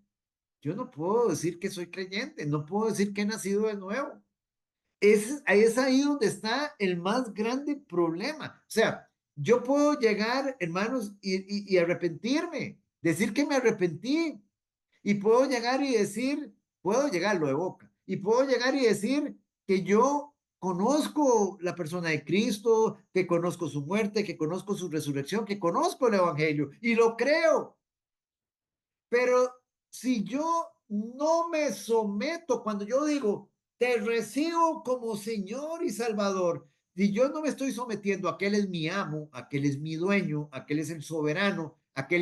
yo no puedo decir que soy creyente, no puedo decir que he nacido de nuevo. Es ahí donde está el más grande problema. O sea, yo puedo llegar, hermanos, y arrepentirme, decir que me arrepentí, y puedo llegar y decir, puedo llegar lo de boca, y puedo llegar y decir que yo conozco la persona de Cristo, que conozco su muerte, que conozco su resurrección, que conozco el Evangelio, y lo creo. Pero si yo no me someto, cuando yo digo, te recibo como Señor y Salvador, si yo no me estoy sometiendo a que Él es mi amo, a que Él es mi dueño, a que Él es el soberano, a que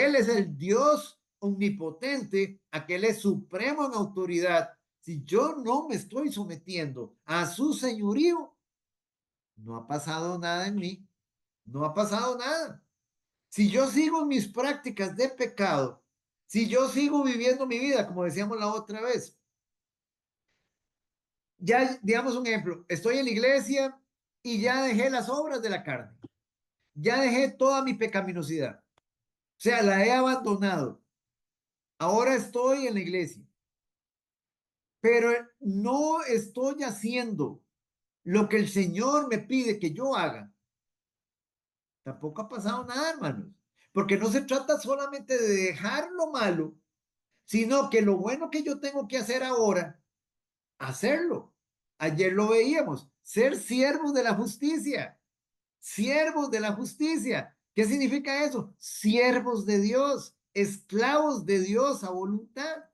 Él es el Dios omnipotente, a que Él es supremo en autoridad, si yo no me estoy sometiendo a su señorío, no ha pasado nada en mí, no ha pasado nada. Si yo sigo mis prácticas de pecado, si yo sigo viviendo mi vida, como decíamos la otra vez, ya digamos un ejemplo, estoy en la iglesia y ya dejé las obras de la carne, ya dejé toda mi pecaminosidad, o sea, la he abandonado. Ahora estoy en la iglesia, pero no estoy haciendo lo que el Señor me pide que yo haga. Tampoco ha pasado nada, hermanos. Porque no se trata solamente de dejar lo malo, sino que lo bueno que yo tengo que hacer ahora, hacerlo. Ayer lo veíamos, ser siervos de la justicia. Siervos de la justicia. ¿Qué significa eso? Siervos de Dios, esclavos de Dios a voluntad.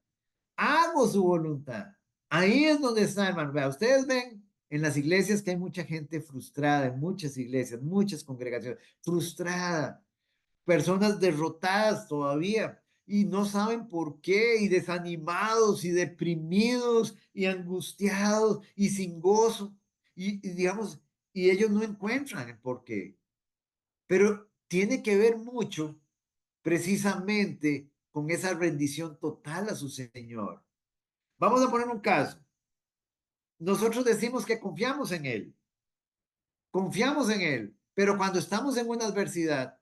Hago su voluntad. Ahí es donde está, hermano. Vea, ustedes ven en las iglesias que hay mucha gente frustrada, en muchas iglesias, muchas congregaciones, frustrada, personas derrotadas todavía y no saben por qué, y desanimados y deprimidos y angustiados y sin gozo. Y digamos, y ellos no encuentran el por qué. Pero tiene que ver mucho precisamente con esa rendición total a su Señor. Vamos a poner un caso. Nosotros decimos que confiamos en Él, pero cuando estamos en una adversidad,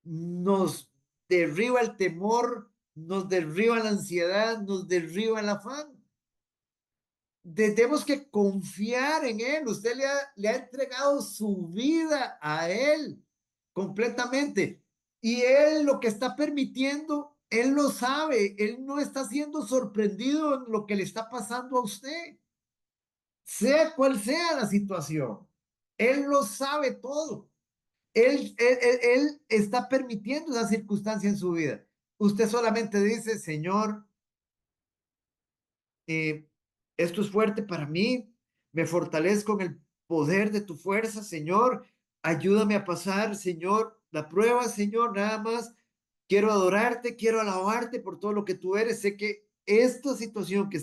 nos derriba el temor, nos derriba la ansiedad, nos derriba el afán. Tenemos que confiar en Él. Usted le ha entregado su vida a Él completamente. Y Él lo que está permitiendo, Él lo sabe. Él no está siendo sorprendido en lo que le está pasando a usted. Sea cual sea la situación. Él lo sabe todo. Él está permitiendo esa circunstancia en su vida. Usted solamente dice, Señor, eh, esto es fuerte para mí, me fortalezco en el poder de tu fuerza, Señor, ayúdame a pasar, Señor, la prueba, Señor, nada más. Quiero adorarte, quiero alabarte por todo lo que tú eres. Sé que esta situación que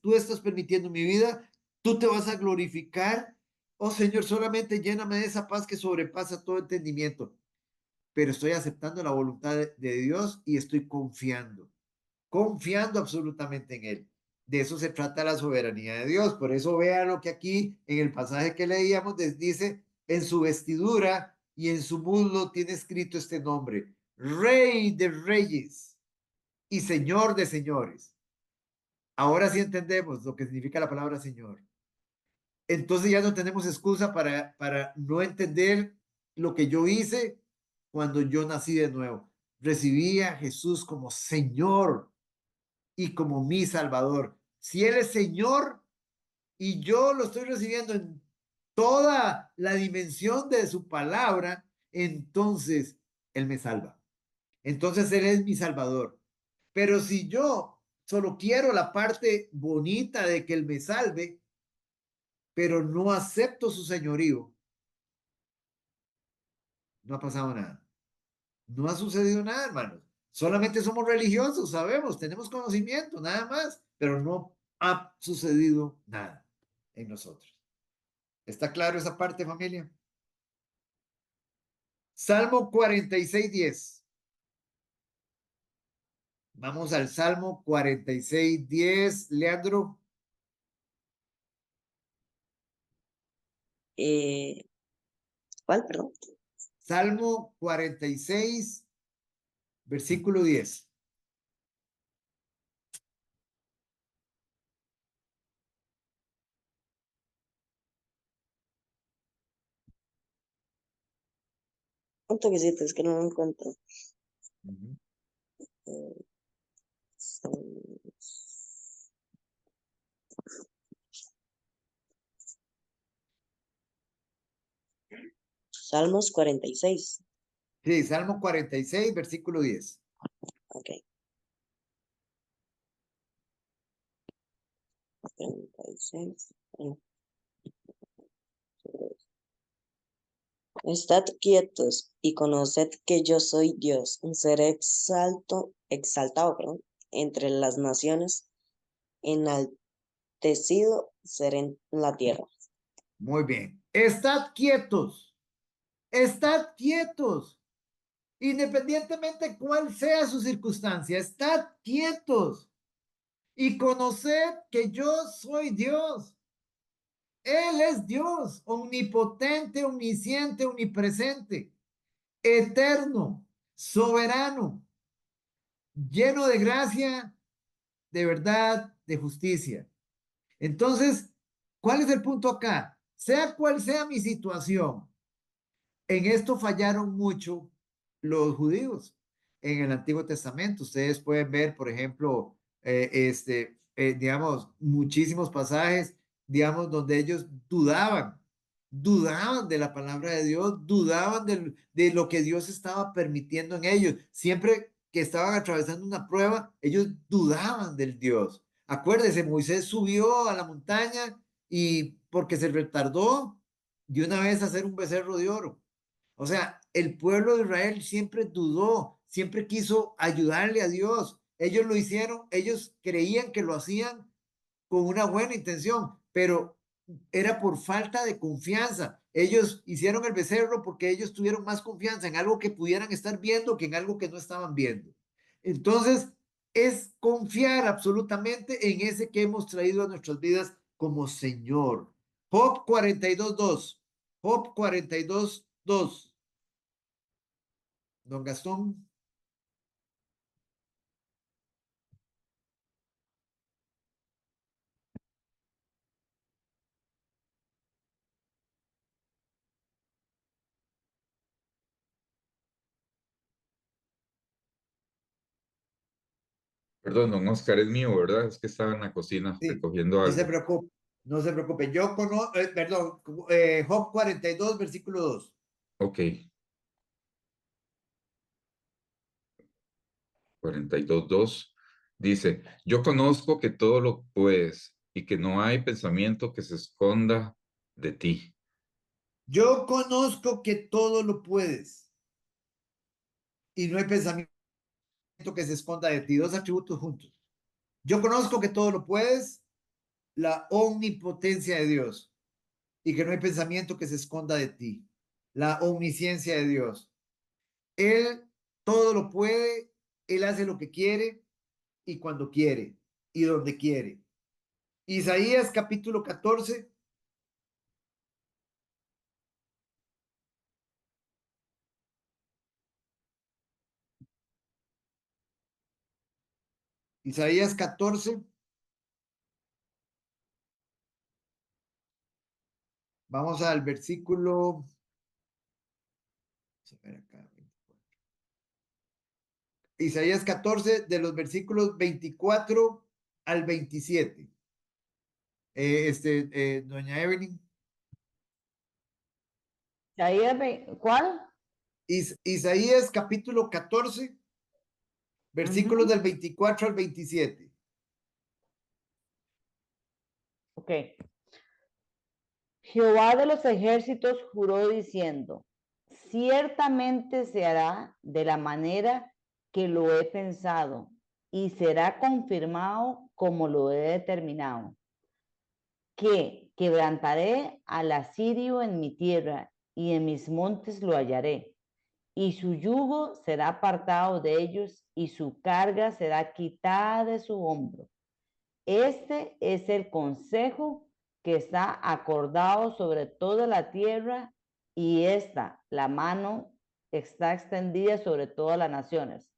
tú estás permitiendo en mi vida, tú te vas a glorificar. Oh Señor, solamente lléname de esa paz que sobrepasa todo entendimiento. Pero estoy aceptando la voluntad de Dios y estoy confiando absolutamente en Él. De eso se trata la soberanía de Dios. Por eso vean lo que aquí en el pasaje que leíamos dice, en su vestidura y en su muslo tiene escrito este nombre, Rey de Reyes y Señor de Señores. Ahora sí entendemos lo que significa la palabra Señor. Entonces ya no tenemos excusa para no entender lo que yo hice cuando yo nací de nuevo. Recibí a Jesús como Señor y como mi Salvador. Si Él es Señor y yo lo estoy recibiendo en toda la dimensión de su palabra, entonces Él me salva. Entonces Él es mi Salvador. Pero si yo solo quiero la parte bonita de que Él me salve, pero no acepto su señorío, no ha pasado nada. No ha sucedido nada, hermanos. Solamente somos religiosos, sabemos, tenemos conocimiento, nada más, pero no ha sucedido nada en nosotros. ¿Está claro esa parte, familia? Salmo 46:10. Vamos al Salmo 46:10, Leandro. ¿Cuál, perdón? Salmo 46, versículo 10. Un toquecito, es que no lo encuentro. Eh, Salmos 46. Sí, Salmo 46, versículo 10. Ok. 46. Estad quietos y conoced que yo soy Dios, un ser exaltado, perdón, entre las naciones, enaltecido ser en la tierra. Muy bien. Estad quietos. Estad quietos. Independientemente cuál sea su circunstancia, estad quietos y conoced que yo soy Dios. Él es Dios, omnipotente, omnisciente, omnipresente, eterno, soberano, lleno de gracia, de verdad, de justicia. Entonces, ¿cuál es el punto acá? Sea cual sea mi situación, En esto fallaron mucho los judíos en el Antiguo Testamento. Ustedes pueden ver, por ejemplo, digamos, muchísimos pasajes, digamos, donde ellos dudaban de la palabra de Dios, dudaban de lo que Dios estaba permitiendo en ellos. Siempre que estaban atravesando una prueba, ellos dudaban del Dios. Acuérdense, Moisés subió a la montaña y porque se retardó de una vez a hacer un becerro de oro. O sea, el pueblo de Israel siempre dudó, siempre quiso ayudarle a Dios. Ellos lo hicieron, ellos creían que lo hacían con una buena intención, pero era por falta de confianza. Ellos hicieron el becerro porque ellos tuvieron más confianza en algo que pudieran estar viendo que en algo que no estaban viendo. Entonces, es confiar absolutamente en ese que hemos traído a nuestras vidas como Señor. Job 42:2. Job 42:2. Don Gastón. Perdón, don Oscar, es mío, ¿verdad? Es que estaba en la cocina Sí, recogiendo no se algo. preocupe, no se preocupe. Yo conozco, perdón, Job 42, versículo 2. Ok, 42:2 dice, yo conozco que todo lo puedes y que no hay pensamiento que se esconda de ti. Yo conozco que todo lo puedes y no hay pensamiento que se esconda de ti. Dos atributos juntos. Yo conozco que todo lo puedes, la omnipotencia de Dios, y que no hay pensamiento que se esconda de ti, la omnisciencia de Dios. Él todo lo puede, él hace lo que quiere y cuando quiere y donde quiere. Isaías capítulo 14. Isaías 14. Vamos al versículo. A ver acá. Isaías 14, de los versículos 24 al 27. Doña Evelyn. ¿Cuál? Isaías capítulo 14, versículos Ujú. del 24 al 27. Ok. Jehová de los ejércitos juró diciendo, ciertamente se hará de la manera que lo he pensado y será confirmado como lo he determinado, que quebrantaré al asirio en mi tierra y en mis montes lo hallaré, y su yugo será apartado de ellos y su carga será quitada de su hombro. Este es el consejo que está acordado sobre toda la tierra y esta, la mano, está extendida sobre todas las naciones,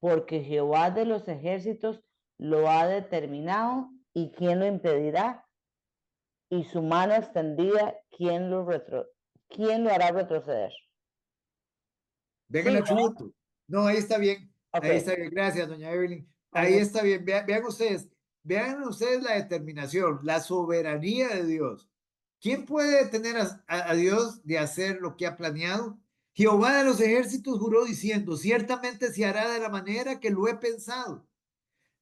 porque Jehová de los ejércitos lo ha determinado y quién lo impedirá, y su mano extendida, quién lo hará retroceder. Ven el Sí, atributo. No, ahí está bien. ok. Ahí está bien. Gracias, doña Evelyn. Ahí está bien. Vean ustedes la determinación, la soberanía de Dios. ¿Quién puede detener a Dios de hacer lo que ha planeado? Jehová de los ejércitos juró diciendo, ciertamente se hará de la manera que lo he pensado.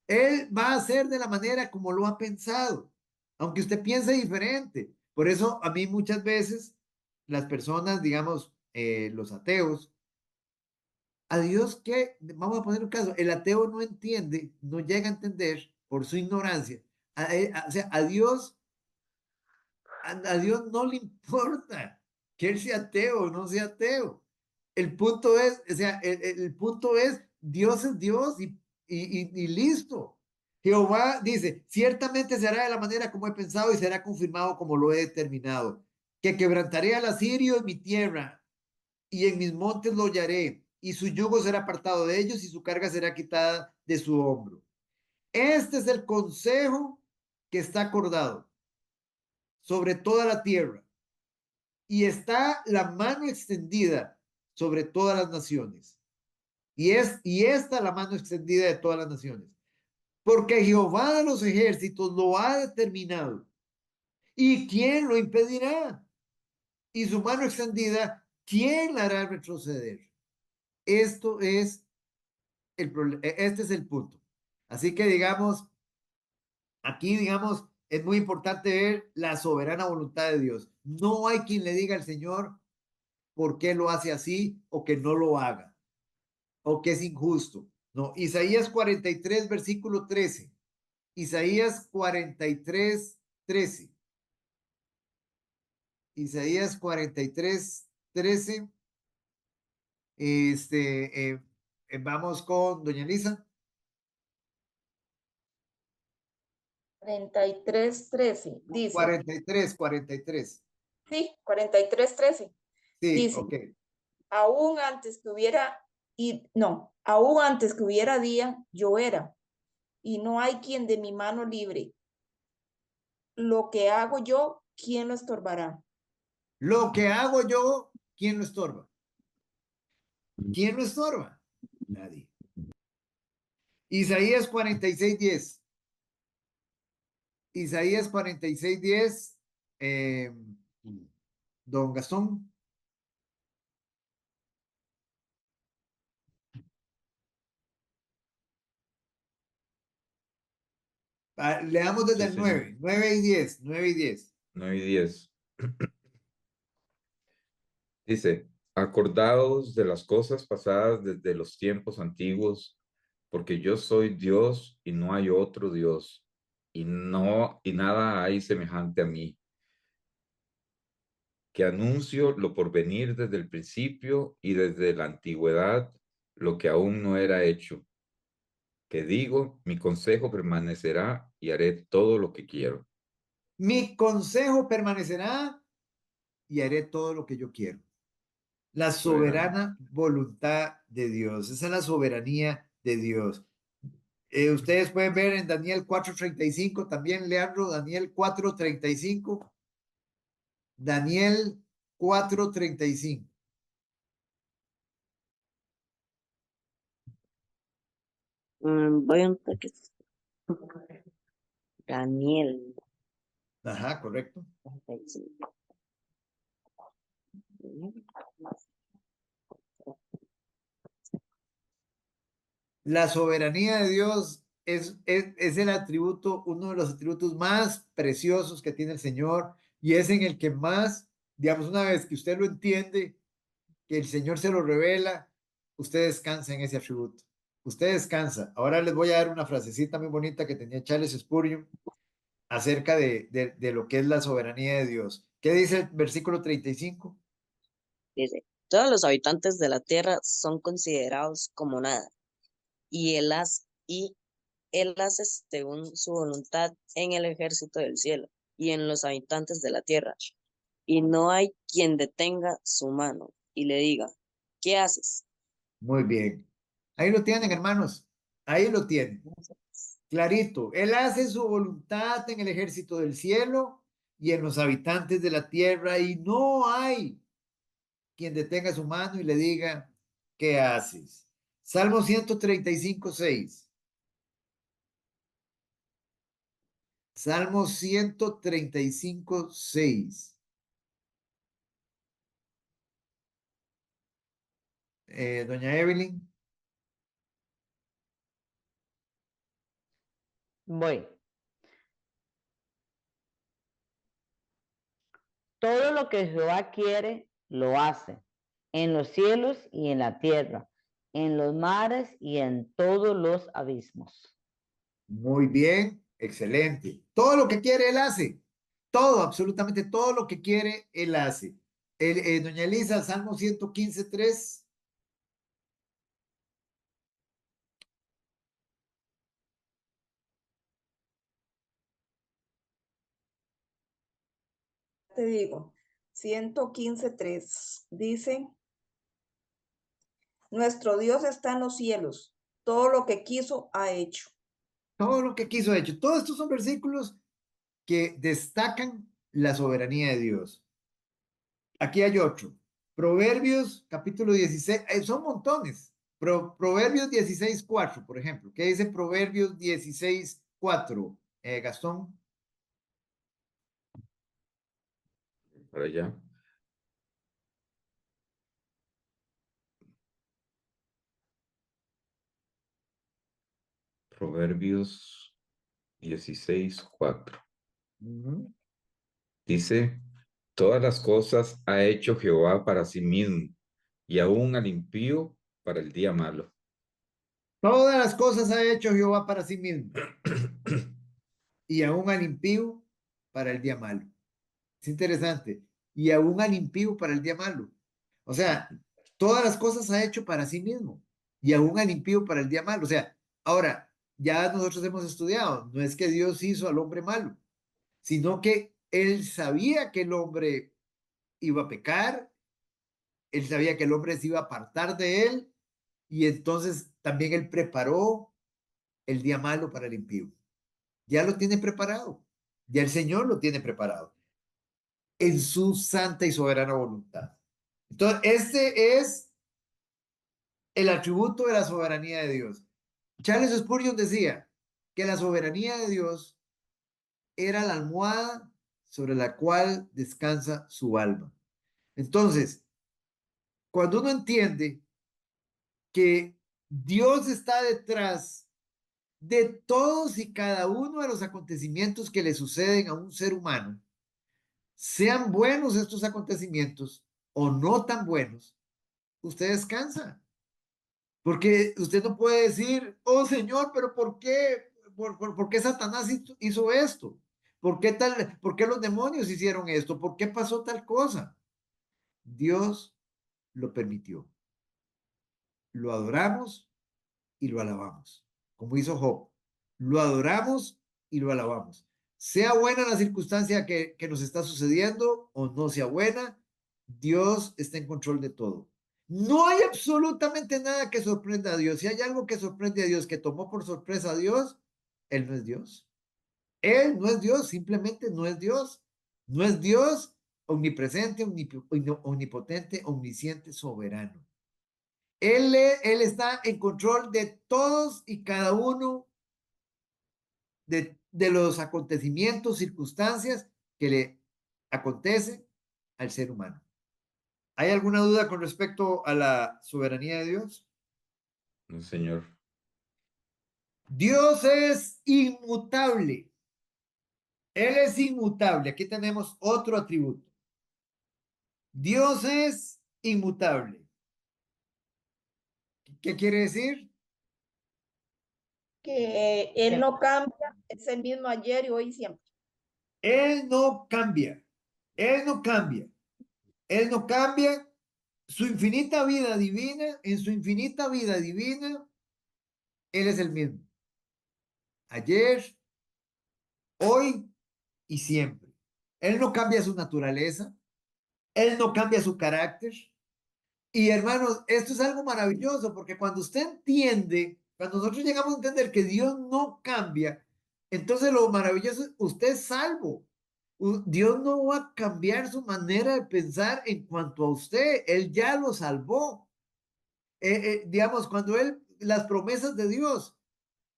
Él va a hacer de la manera como lo ha pensado, aunque usted piense diferente. Por eso a mí muchas veces las personas, digamos, los ateos, a Dios que, vamos a poner un caso, el ateo no entiende, no llega a entender por su ignorancia. O sea, a Dios no le importa que él sea ateo o no sea ateo. El punto es, o sea, el punto es, Dios es Dios y listo. Jehová dice, ciertamente se hará de la manera como he pensado y será confirmado como lo he determinado, que quebrantaré al asirio en mi tierra y en mis montes lo hallaré, y su yugo será apartado de ellos y su carga será quitada de su hombro. Este es el consejo que está acordado sobre toda la tierra y está la mano extendida sobre todas las naciones. Y esta la mano extendida de todas las naciones. Porque Jehová de los ejércitos lo ha determinado. ¿Y quién lo impedirá? Y su mano extendida, ¿quién la hará retroceder? Esto es este es el punto. Así que digamos, aquí digamos, es muy importante ver la soberana voluntad de Dios. No hay quien le diga al Señor por qué lo hace así o que no lo haga o que es injusto. No, Isaías 43, versículo 13. Isaías 43, 13. Isaías 43, 13. Vamos con doña Elisa. 43:13 dice. 43, 43. Sí, 43:13. Sí, Dice, ok. aún antes que hubiera día, yo era, y no hay quien de mi mano libre. Lo que hago yo, ¿quién lo estorbará? Lo que hago yo, ¿quién lo estorba? ¿Quién lo estorba? Nadie. Isaías 46, 10. Isaías 46, 10. Don Gastón. Leamos desde Sí, el señor. 9. 9 y 10. 9 y 10. 9 y 10. Dice, acordaos de las cosas pasadas desde los tiempos antiguos, porque yo soy Dios y no hay otro Dios, y nada hay semejante a mí, que anuncio lo por venir desde el principio y desde la antigüedad, lo que aún no era hecho, que digo, mi consejo permanecerá y haré todo lo que quiero. Mi consejo permanecerá y haré todo lo que yo quiero. La Soberano. soberana voluntad de Dios. Esa es la soberanía de Dios. Ustedes pueden ver en Daniel 4:35, también Leandro, Daniel 4:35. Daniel 4:35. Voy un toque. Daniel. Ajá, correcto. 35. La soberanía de Dios es el atributo, uno de los atributos más preciosos que tiene el Señor y es en el que más, digamos, una vez que usted lo entiende, que el Señor se lo revela, usted descansa en ese atributo. Usted descansa. Ahora les voy a dar una frasecita muy bonita que tenía Charles Spurgeon acerca de lo que es la soberanía de Dios. ¿Qué dice el versículo 35? Dice, todos los habitantes de la tierra son considerados como nada, y él hace según su voluntad en el ejército del cielo y en los habitantes de la tierra. Y no hay quien detenga su mano y le diga, ¿qué haces? Muy bien. Ahí lo tienen, hermanos. Ahí lo tienen. Clarito. Él hace su voluntad en el ejército del cielo y en los habitantes de la tierra y no hay quien detenga su mano y le diga, ¿qué haces? Salmo 135, 6. Salmo 135, 6. Doña Evelyn. Voy. Todo lo que Jehová quiere, lo hace, en los cielos y en la tierra, en los mares y en todos los abismos. Muy bien, excelente. Todo lo que quiere, él hace. Todo, absolutamente todo lo que quiere, él hace. Doña Elisa, Salmo 115, 3. Te digo, 115:3 dice, nuestro Dios está en los cielos, todo lo que quiso ha hecho. Todo lo que quiso ha hecho. Todos estos son versículos que destacan la soberanía de Dios. Aquí hay otro. Proverbios, capítulo 16, son montones. Proverbios 16:4, por ejemplo. ¿Qué dice Proverbios 16:4? Gastón. Para allá. Proverbios 16:4. Dice, todas las cosas ha hecho Jehová para sí mismo, y aún al impío para el día malo. Todas las cosas ha hecho Jehová para sí mismo, y aún al impío para el día malo. Es interesante. Y aún al impío para el día malo. O sea, todas las cosas ha hecho para sí mismo, y aún al impío para el día malo. O sea, ahora, ya nosotros hemos estudiado, no es que Dios hizo al hombre malo, sino que él sabía que el hombre iba a pecar, él sabía que el hombre se iba a apartar de él, y entonces también él preparó el día malo para el impío. Ya lo tiene preparado, ya el Señor lo tiene preparado en su santa y soberana voluntad. Entonces, este es el atributo de la soberanía de Dios. Charles Spurgeon decía que la soberanía de Dios era la almohada sobre la cual descansa su alma. Entonces, cuando uno entiende que Dios está detrás de todos y cada uno de los acontecimientos que le suceden a un ser humano, sean buenos estos acontecimientos o no tan buenos, usted descansa. Porque usted no puede decir, oh Señor, pero ¿por qué? ¿Por qué Satanás hizo esto? ¿Por qué los demonios hicieron esto? ¿Por qué pasó tal cosa? Dios lo permitió. Lo adoramos y lo alabamos, como hizo Job. Lo adoramos y lo alabamos. Sea buena la circunstancia que nos está sucediendo o no sea buena, Dios está en control de todo. No hay absolutamente nada que sorprenda a Dios. Si hay algo que sorprende a Dios, que tomó por sorpresa a Dios, Él no es Dios. Él no es Dios, simplemente no es Dios. No es Dios omnipresente, omnipotente, omnisciente, soberano. Él está en control de todos y cada uno de los acontecimientos, circunstancias que le acontecen al ser humano. ¿Hay alguna duda con respecto a la soberanía de Dios? No, Señor. Dios es inmutable. Él es inmutable. Aquí tenemos otro atributo. Dios es inmutable. ¿Qué quiere decir? Que Él no cambia, es el mismo ayer y hoy y siempre. Él no cambia. Él no cambia. Él no cambia. Su infinita vida divina, en su infinita vida divina, Él es el mismo. Ayer, hoy y siempre. Él no cambia su naturaleza. Él no cambia su carácter. Y hermanos, esto es algo maravilloso porque cuando usted entiende, cuando nosotros llegamos a entender que Dios no cambia, entonces lo maravilloso es usted es salvo. Dios no va a cambiar su manera de pensar en cuanto a usted. Él ya lo salvó. Digamos, cuando las promesas de Dios,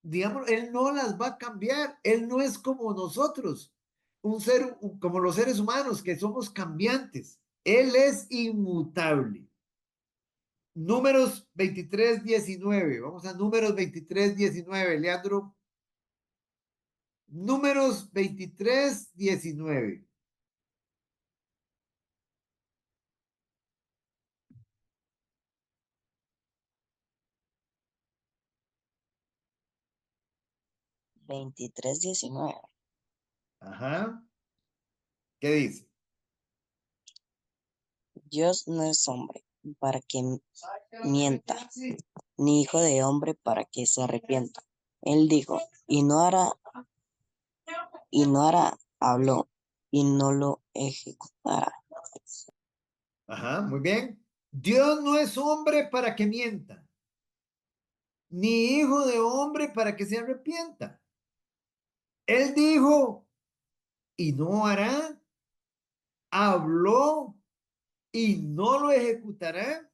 digamos, Él no las va a cambiar. Él no es como nosotros, como los seres humanos que somos cambiantes. Él es inmutable. Números 23:19. Vamos a Números 23:19, Leandro. Números 23:19. $23:19. Ajá. ¿Qué dice? Dios no es hombre para que mienta, ni hijo de hombre para que se arrepienta. Él dijo, habló, y no lo ejecutará. Ajá, muy bien. Dios no es hombre para que mienta, ni hijo de hombre para que se arrepienta. Él dijo y no hará, habló y no lo ejecutará.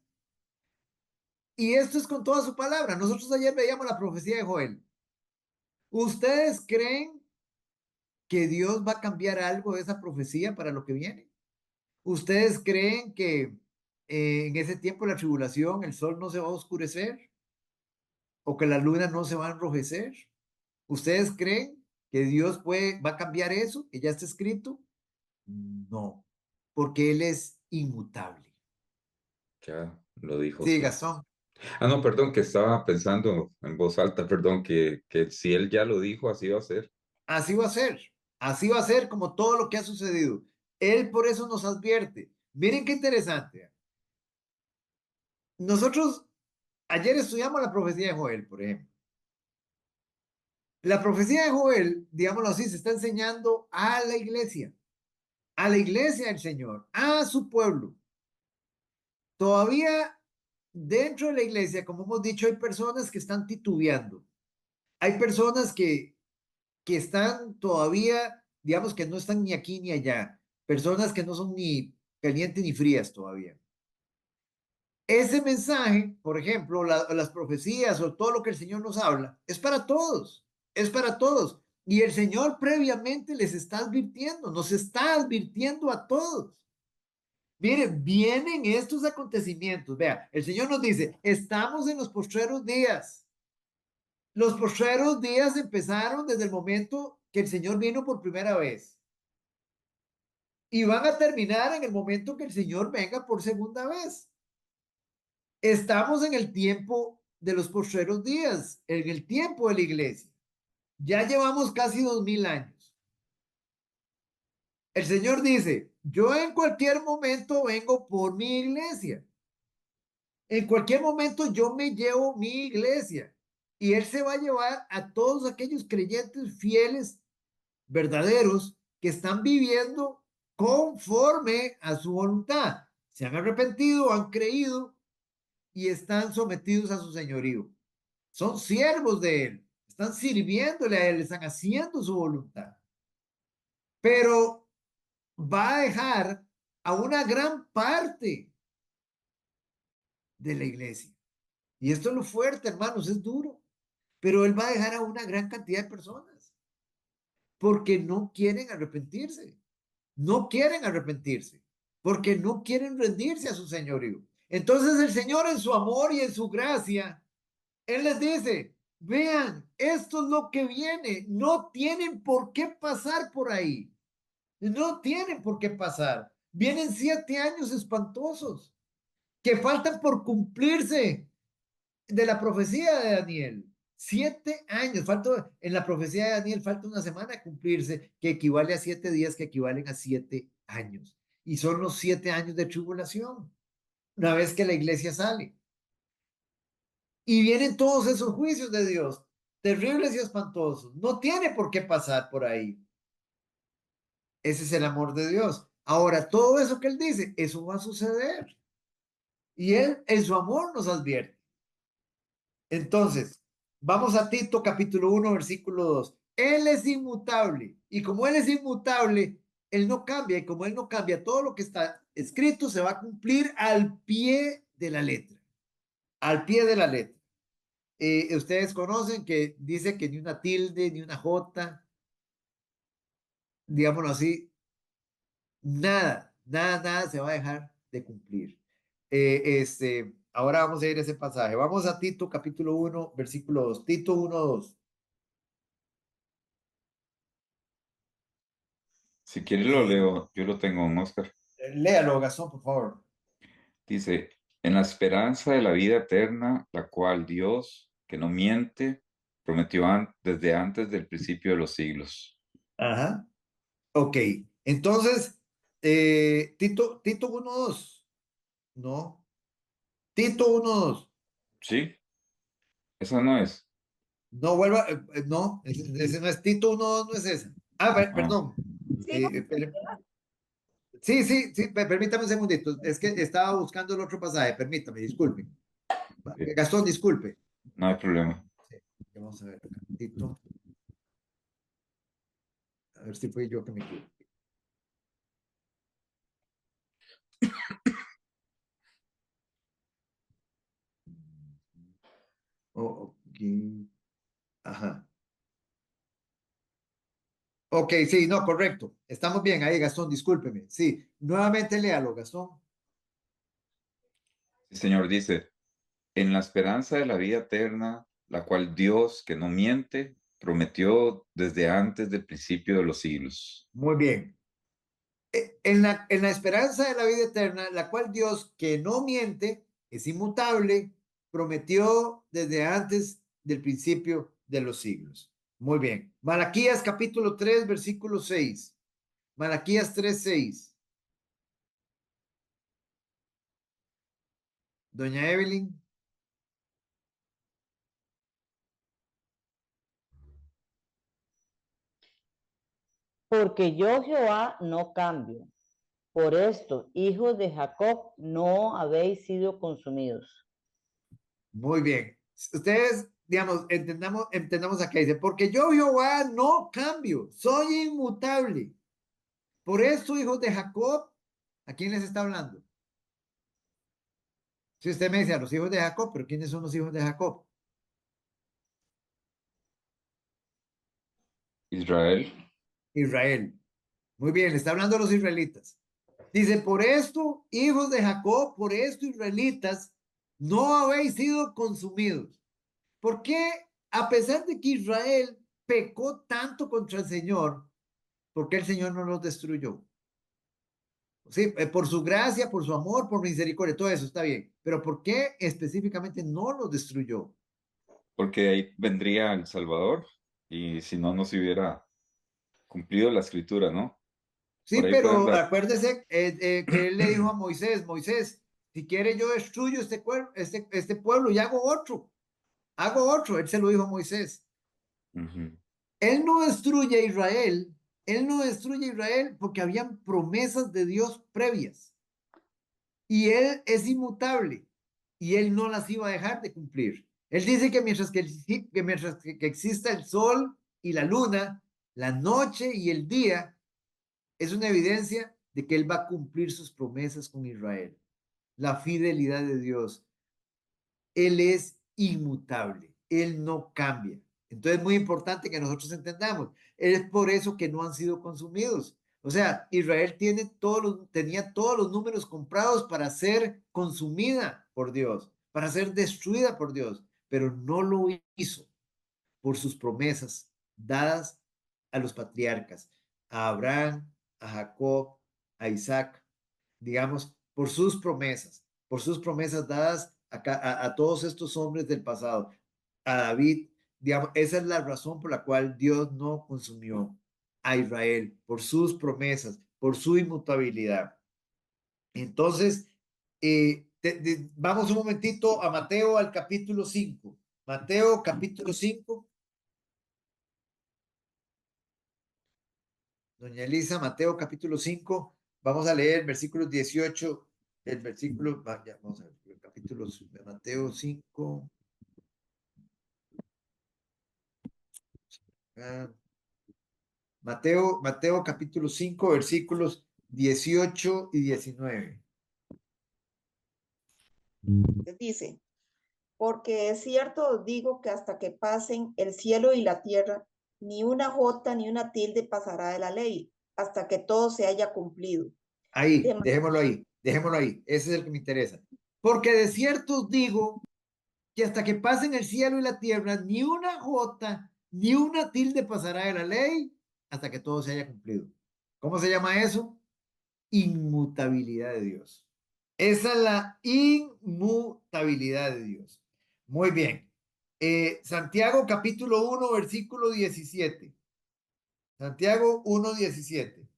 Y esto es con toda su palabra. Nosotros ayer veíamos la profecía de Joel. ¿Ustedes creen que Dios va a cambiar algo de esa profecía para lo que viene? ¿Ustedes creen que en ese tiempo de la tribulación el sol no se va a oscurecer o que la luna no se va a enrojecer? ¿Ustedes creen que Dios va a cambiar eso, que ya está escrito? No, porque Él es inmutable. Ya lo dijo Sí, usted. Gastón. Ah, no, perdón, que estaba pensando en voz alta, perdón, que si él ya lo dijo, así va a ser. Así va a ser. Así va a ser como todo lo que ha sucedido. Él por eso nos advierte. Miren qué interesante. Nosotros ayer estudiamos la profecía de Joel, por ejemplo. La profecía de Joel, digámoslo así, se está enseñando a la iglesia del Señor, a su pueblo. Todavía dentro de la iglesia, como hemos dicho, hay personas que están titubeando. Hay personas que están todavía, digamos que no están ni aquí ni allá. Personas que no son ni calientes ni frías todavía. Ese mensaje, por ejemplo, las profecías o todo lo que el Señor nos habla, es para todos, es para todos. Y el Señor previamente les está advirtiendo, nos está advirtiendo a todos. Miren, vienen estos acontecimientos. Vea, el Señor nos dice, estamos en los postreros días. Los postreros días empezaron desde el momento que el Señor vino por primera vez. Y van a terminar en el momento que el Señor venga por segunda vez. Estamos en el tiempo de los postreros días, en el tiempo de la iglesia. Ya llevamos casi 2000 años. El Señor dice, yo en cualquier momento vengo por mi iglesia. En cualquier momento yo me llevo mi iglesia y Él se va a llevar a todos aquellos creyentes fieles, verdaderos, que están viviendo conforme a su voluntad. Se han arrepentido, han creído y están sometidos a su señorío. Son siervos de Él, están sirviéndole a Él, están haciendo su voluntad. Pero va a dejar a una gran parte de la iglesia. Y esto es lo fuerte, hermanos, es duro. Pero Él va a dejar a una gran cantidad de personas porque no quieren arrepentirse. No quieren arrepentirse porque no quieren rendirse a su señorío. Entonces el Señor en su amor y en su gracia Él les dice, vean, esto es lo que viene. No tienen por qué pasar por ahí. No tienen por qué pasar. Vienen 7 años espantosos que faltan por cumplirse de la profecía de Daniel. 7 años. En la profecía de Daniel falta una semana a cumplirse, que equivale a 7 días, que equivalen a 7 años. Y son los 7 años de tribulación, una vez que la iglesia sale. Y vienen todos esos juicios de Dios, terribles y espantosos. No tiene por qué pasar por ahí. Ese es el amor de Dios. Ahora, todo eso que Él dice, eso va a suceder. Y Él, en su amor, nos advierte. Entonces, vamos a Tito capítulo 1, versículo 2. Él es inmutable. Y como Él es inmutable, Él no cambia. Y como Él no cambia, todo lo que está escrito se va a cumplir al pie de la letra. Al pie de la letra. Ustedes conocen que dice que ni una tilde, ni una jota, digámoslo así, nada se va a dejar de cumplir. Ahora vamos a ir a ese pasaje. Vamos a Tito capítulo 1, versículo 2. Tito 1, 2. Si quieres lo leo, yo lo tengo en Oscar. Léalo, Gastón, por favor. Dice, en la esperanza de la vida eterna, la cual Dios, que no miente, prometió desde antes del principio de los siglos. Ajá. Ok. Entonces, Tito 1, 2. No. Tito 1, 2. ¿Sí? Esa no es. No vuelva, no, ese no es Tito 1, 2, no es ese. Ah, Ajá. perdón. Sí, no, Sí, permítame un segundito. Es que estaba buscando el otro pasaje. Permítame, disculpe. Ok, Gastón, disculpe. no hay problema. Sí, vamos a ver acá. Tito. A ver si fui yo que me equivoqué. Ok. Ajá. Ok, sí, no, correcto. Estamos bien ahí, Gastón, discúlpeme. Sí, nuevamente léalo, Gastón. El Señor dice, en la esperanza de la vida eterna, la cual Dios, que no miente, prometió desde antes del principio de los siglos. Muy bien. En la esperanza de la vida eterna, la cual Dios, que no miente, es inmutable, prometió desde antes del principio de los siglos. Muy bien. Malaquías capítulo 3, versículo 6. Malaquías 3, 6. Doña Evelyn. Porque yo Jehová no cambio. Por esto, hijos de Jacob, no habéis sido consumidos. Muy bien. Ustedes, digamos, entendamos acá, dice, porque yo Jehová no cambio, soy inmutable. Por eso, hijos de Jacob, ¿a quién les está hablando? Si usted me dice a los hijos de Jacob, pero ¿quiénes son los hijos de Jacob? Israel. Israel. Muy bien, le está hablando a los israelitas. Dice, por esto, hijos de Jacob, por esto, israelitas, no habéis sido consumidos. ¿Por qué, a pesar de que Israel pecó tanto contra el Señor, por qué el Señor no los destruyó? Sí, por su gracia, por su amor, por misericordia, todo eso está bien. Pero ¿por qué específicamente no los destruyó? Porque ahí vendría el Salvador y si no, no se hubiera cumplido la escritura, ¿no? Sí, Por ahí pueden pero dar. acuérdese que él le dijo a Moisés, Moisés, si quiere yo destruyo este pueblo y hago otro, él se lo dijo a Moisés. Ujú. Él no destruye a Israel, él no destruye a Israel porque habían promesas de Dios previas y él es inmutable y él no las iba a dejar de cumplir. Él dice que mientras que exista el sol y la luna, la noche y el día, es una evidencia de que él va a cumplir sus promesas con Israel. La fidelidad de Dios. Él es inmutable, él no cambia. Entonces es muy importante que nosotros entendamos. Es por eso que no han sido consumidos. O sea, Israel tenía todos los números comprados para ser consumida por Dios, para ser destruida por Dios, pero no lo hizo por sus promesas dadas a los patriarcas, a Abraham, a Jacob, a Isaac, digamos, por sus promesas dadas a todos estos hombres del pasado, a David, digamos, esa es la razón por la cual Dios no consumió a Israel, por sus promesas, por su inmutabilidad. Entonces, vamos un momentito a Mateo al capítulo 5. Mateo capítulo 5. Doña Elisa, Mateo capítulo 5, vamos a leer versículos 18, el versículo, vaya, vamos a ver, el capítulo de Mateo 5. Mateo capítulo 5, versículos 18 y 19. Dice, porque es cierto os digo que hasta que pasen el cielo y la tierra, ni una jota ni una tilde pasará de la ley, hasta que todo se haya cumplido. Ahí, De dejémoslo ahí, ese es el que me interesa. Porque de cierto os digo que hasta que pasen el cielo y la tierra, ni una jota ni una tilde pasará de la ley hasta que todo se haya cumplido. ¿Cómo se llama eso? Inmutabilidad de Dios. Esa es la inmutabilidad de Dios. Muy bien. Santiago capítulo 1, versículo 17. Santiago 1, 17.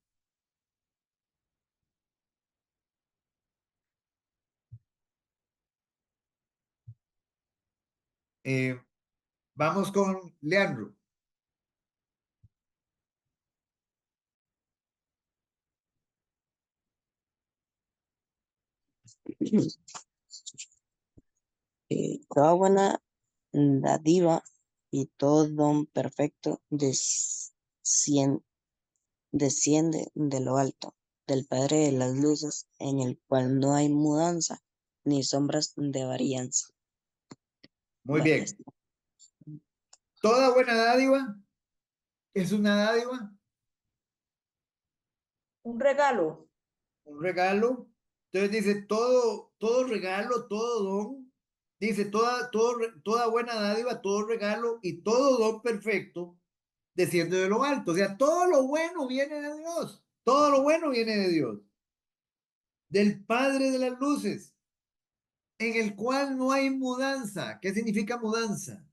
Vamos con Leandro. Toda buena dádiva y todo don perfecto desciende de lo alto, del Padre de las luces, en el cual no hay mudanza ni sombras de varianza. Muy Gracias. bien. Toda buena dádiva es una dádiva, Un regalo. un regalo. Entonces dice, todo regalo, todo don, dice, toda buena dádiva, todo regalo y todo don perfecto desciende de lo alto. O sea, todo lo bueno viene de Dios. Todo lo bueno viene de Dios. Del Padre de las luces, en el cual no hay mudanza. ¿Qué significa mudanza?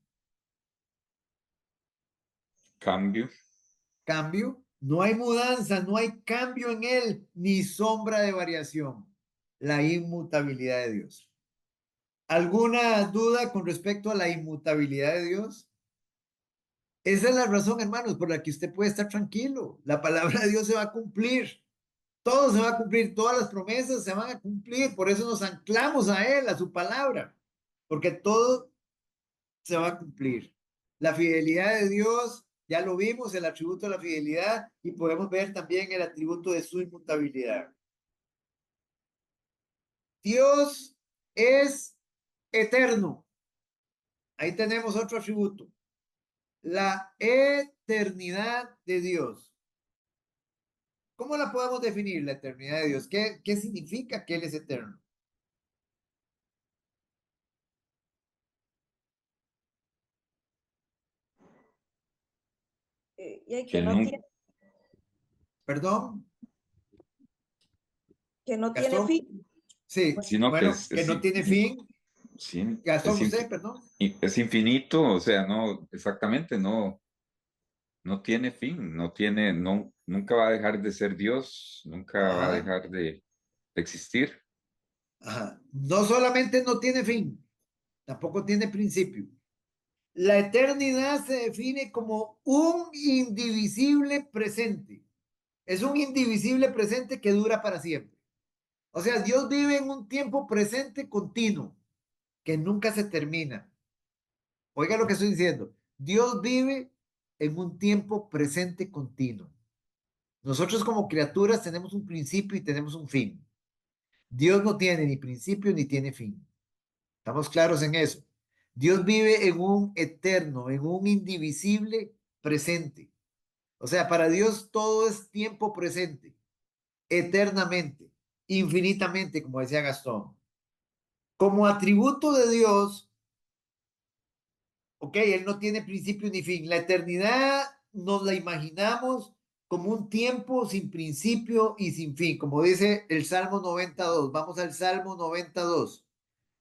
Cambio. Cambio. No hay mudanza, no hay cambio en él, ni sombra de variación. La inmutabilidad de Dios. ¿Alguna duda con respecto a la inmutabilidad de Dios? Esa es la razón, hermanos, por la que usted puede estar tranquilo. La palabra de Dios se va a cumplir. Todo se va a cumplir, todas las promesas se van a cumplir. Por eso nos anclamos a Él, a su palabra, porque todo se va a cumplir. La fidelidad de Dios, ya lo vimos, el atributo de la fidelidad, y podemos ver también el atributo de su inmutabilidad. Dios es eterno. Ahí tenemos otro atributo. La eternidad de Dios. ¿Cómo la podemos definir, la eternidad de Dios? ¿Qué significa que Él es eterno? Y hay Que nunca, ¿Perdón, que no tiene Gastón? fin. Sí, sino que bueno, que no tiene fin. sí, Gastón, usted, perdón. es infinito, o sea, no, exactamente, no tiene fin, nunca va a dejar de ser Dios, nunca va a Ajá, dejar de existir. ajá. No solamente no tiene fin, tampoco tiene principio. La eternidad se define como un indivisible presente. Es un indivisible presente que dura para siempre. O sea, Dios vive en un tiempo presente continuo que nunca se termina. Oiga lo que estoy diciendo. Dios vive en un tiempo presente continuo. Nosotros como criaturas tenemos un principio y tenemos un fin. Dios no tiene ni principio ni tiene fin. ¿Estamos claros en eso? Dios vive en un eterno, en un indivisible presente. O sea, para Dios todo es tiempo presente, eternamente, infinitamente, como decía Gastón. Como atributo de Dios, ok, Él no tiene principio ni fin. La eternidad nos la imaginamos como un tiempo sin principio y sin fin, como dice el Salmo 92. Vamos al Salmo 92.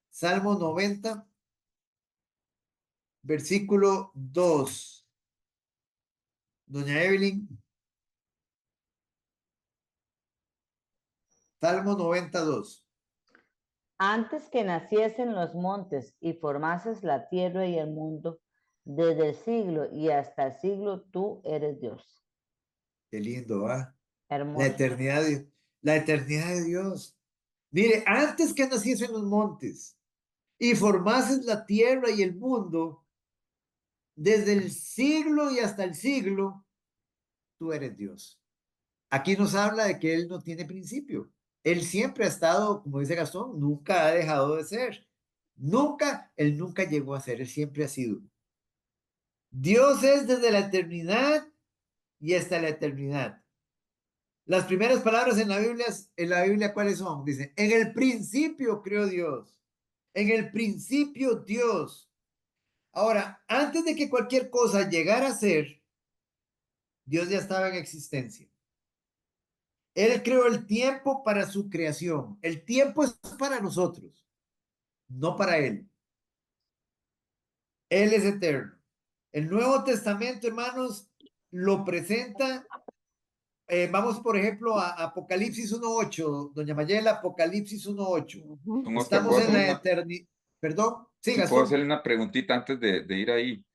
Salmo 90, versículo 2. Doña Evelyn, Salmo 92. Antes que naciesen los montes y formases la tierra y el mundo, desde el siglo y hasta el siglo tú eres Dios. Qué lindo, ¿va? La Hermoso. eternidad de, la eternidad de Dios. Mire, antes que naciesen los montes y formases la tierra y el mundo, desde el siglo y hasta el siglo, tú eres Dios. Aquí nos habla de que Él no tiene principio. Él siempre ha estado, como dice Gastón, nunca ha dejado de ser. Nunca, Él nunca llegó a ser, Él siempre ha sido. Dios es desde la eternidad y hasta la eternidad. Las primeras palabras en la Biblia, ¿cuáles son? Dice, en el principio creó Dios. En el principio Dios. Ahora, antes de que cualquier cosa llegara a ser, Dios ya estaba en existencia. Él creó el tiempo para su creación. El tiempo es para nosotros, no para Él. Él es eterno. El Nuevo Testamento, hermanos, lo presenta. Vamos, por ejemplo, a Apocalipsis 1.8. Doña Mayela, Apocalipsis 1.8. Don Oscar, Estamos en la eternidad. Perdón, sí, si puedo Gastón. hacerle una preguntita antes de ir ahí.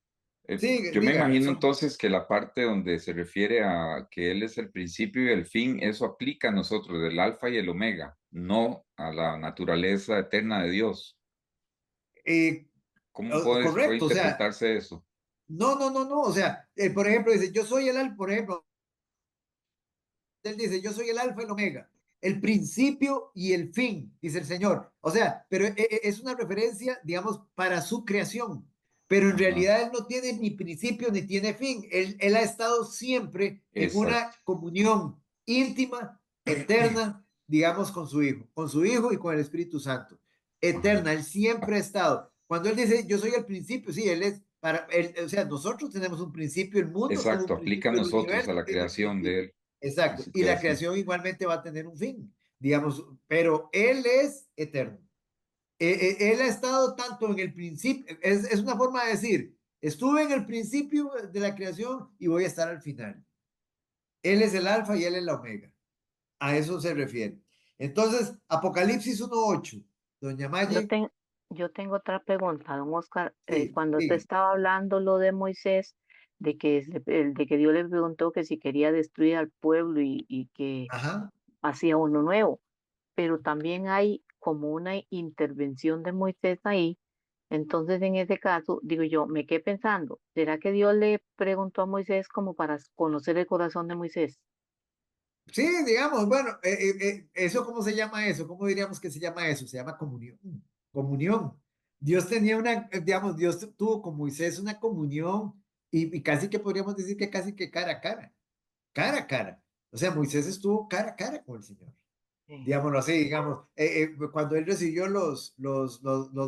Sí, Yo me diga, imagino Gastón. entonces que la parte donde se refiere a que Él es el principio y el fin, eso aplica a nosotros, del alfa y el omega, no a la naturaleza eterna de Dios. Eh, ¿Cómo puede correcto, o sea, interpretarse eso? no. O sea, por ejemplo, dice, yo soy el alfa, por ejemplo, él dice, yo soy el alfa y el omega. el principio y el fin, dice el Señor. O sea, pero es una referencia, digamos, para su creación. Pero en Ajá. realidad Él no tiene ni principio ni tiene fin. Él ha estado siempre en una Exacto. comunión íntima, eterna, digamos, con su Hijo y con el Espíritu Santo. Eterna, Él siempre ha estado. Cuando Él dice, yo soy el principio, sí, Él es para Él, o sea, nosotros tenemos un principio, el mundo tuvo Exacto. un Aplica a principio, el nosotros, a universo la tiene un creación de principio. Él, a Exacto. su Y la creación. creación igualmente va a tener un fin, digamos, pero Él es eterno. Él ha estado tanto en el principio, es una forma de decir, estuve en el principio de la creación y voy a estar al final. Él es el alfa y Él es la omega. A eso se refiere. Entonces, Apocalipsis 1:8, doña Yo, Maye, ten- yo tengo otra pregunta, don Oscar. sí, Cuando usted diga, estaba hablando lo de Moisés, de que Dios le preguntó que si quería destruir al pueblo y que ajá, hacía uno nuevo, pero también hay como una intervención de Moisés ahí. Entonces, en ese caso, digo yo, me quedé pensando, ¿será que Dios le preguntó a Moisés como para conocer el corazón de Moisés? sí, digamos, bueno, eso, ¿cómo se llama eso? ¿Cómo diríamos que se llama eso? Se llama comunión. Comunión. Dios tenía una, digamos, Dios tuvo con Moisés una comunión y casi que podríamos decir que casi que cara a cara, cara a cara. O sea, Moisés estuvo cara a cara con el Señor, Sí. digámoslo así, digamos, cuando él recibió los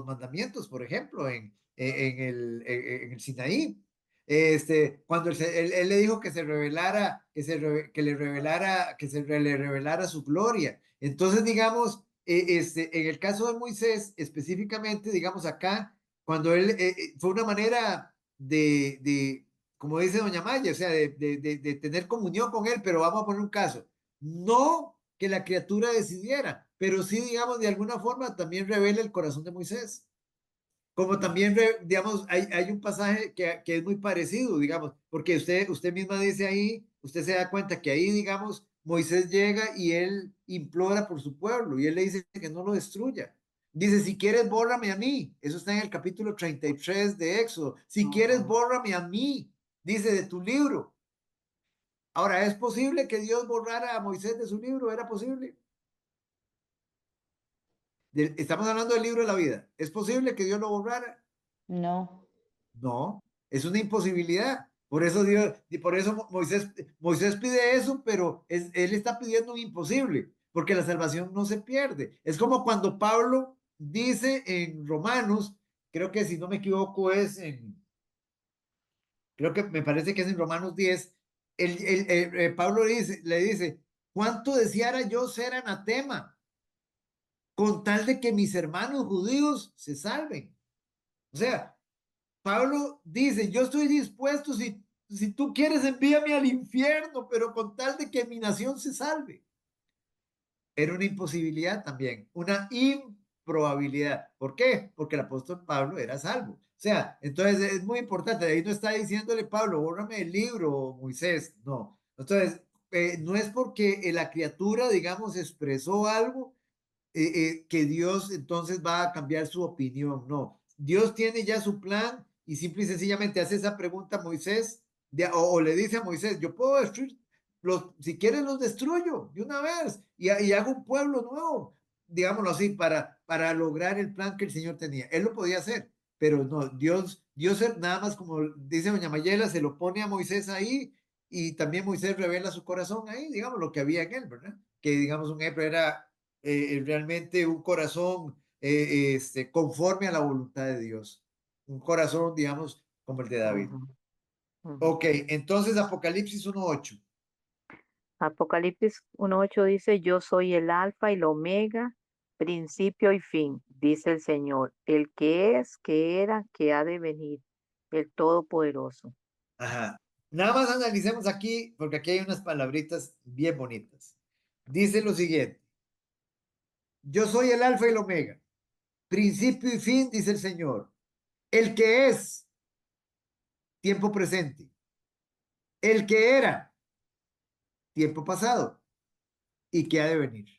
mandamientos, por ejemplo, en el Sinaí, cuando él le dijo que se revelara, que le revelara, le revelara su gloria. Entonces, digamos, en el caso de Moisés, específicamente, digamos acá, cuando él, fue una manera como dice doña Maya, o sea, de tener comunión con él, pero vamos a poner un caso, no que la criatura decidiera, pero sí, digamos, de alguna forma también revela el corazón de Moisés. Como también, digamos, hay un pasaje que es muy parecido, digamos, porque usted misma dice ahí, usted se da cuenta que ahí, digamos, Moisés llega y él implora por su pueblo y él le dice que no lo destruya. Dice, si quieres, bórrame a mí. Eso está en el capítulo 33 de Éxodo. Si quieres, Ujú. bórrame a mí, dice, de tu libro. Ahora, ¿es posible que Dios borrara a Moisés de su libro? ¿Era posible? Estamos hablando del libro de la vida. ¿Es posible que Dios lo borrara? No. No, es una imposibilidad. Por eso Dios, y por eso Moisés pide eso, pero él está pidiendo un imposible, porque la salvación no se pierde. Es como cuando Pablo dice en Romanos, creo que si no me equivoco creo que me parece que es en Romanos 10, Pablo le dice, ¿cuánto deseara yo ser anatema con tal de que mis hermanos judíos se salven? O sea, Pablo dice, yo estoy dispuesto, si tú quieres, envíame al infierno, pero con tal de que mi nación se salve. Era una imposibilidad también, una improbabilidad. ¿Por qué? Porque el apóstol Pablo era salvo. O sea, entonces es muy importante. Ahí no está diciéndole Pablo, bórrame el libro, Moisés. No. Entonces, no es porque la criatura, digamos, expresó algo que Dios entonces va a cambiar su opinión. No, Dios tiene ya su plan y simple y sencillamente hace esa pregunta a Moisés o le dice a Moisés, yo puedo destruir, si quieres los destruyo de una vez y hago un pueblo nuevo, digámoslo así, para lograr el plan que el Señor tenía. Él lo podía hacer, pero no, Dios nada más como dice doña Mayela, se lo pone a Moisés ahí y también Moisés revela su corazón ahí, digamos, lo que había en él, ¿verdad? Que digamos un ejemplo era realmente un corazón conforme a la voluntad de Dios. Un corazón, digamos, como el de David. Ujú, ujú. Ok, entonces Apocalipsis 1:8. Apocalipsis 1:8 dice, yo soy el alfa y el omega, principio y fin, dice el Señor, el que es, que era, que ha de venir, el Todopoderoso. Ajá. Nada más analicemos aquí, porque aquí hay unas palabritas bien bonitas. Dice lo siguiente, yo soy el alfa y el omega, principio y fin, dice el Señor. El que es, tiempo presente. El que era, tiempo pasado. Y que ha de venir.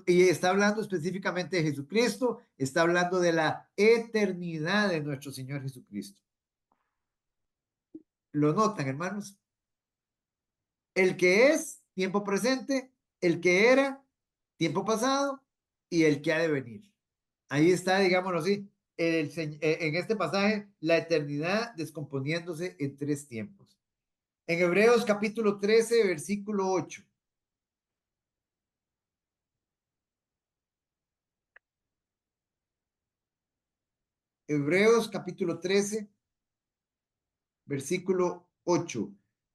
Y está hablando específicamente de Jesucristo, está hablando de la eternidad de nuestro Señor Jesucristo. ¿Lo notan, hermanos? El que es, tiempo presente, el que era, tiempo pasado, y el que ha de venir. Ahí está, digámoslo así, en este pasaje, la eternidad descomponiéndose en 3 tiempos. En Hebreos capítulo 13, versículo 8. Hebreos capítulo 13, versículo 8.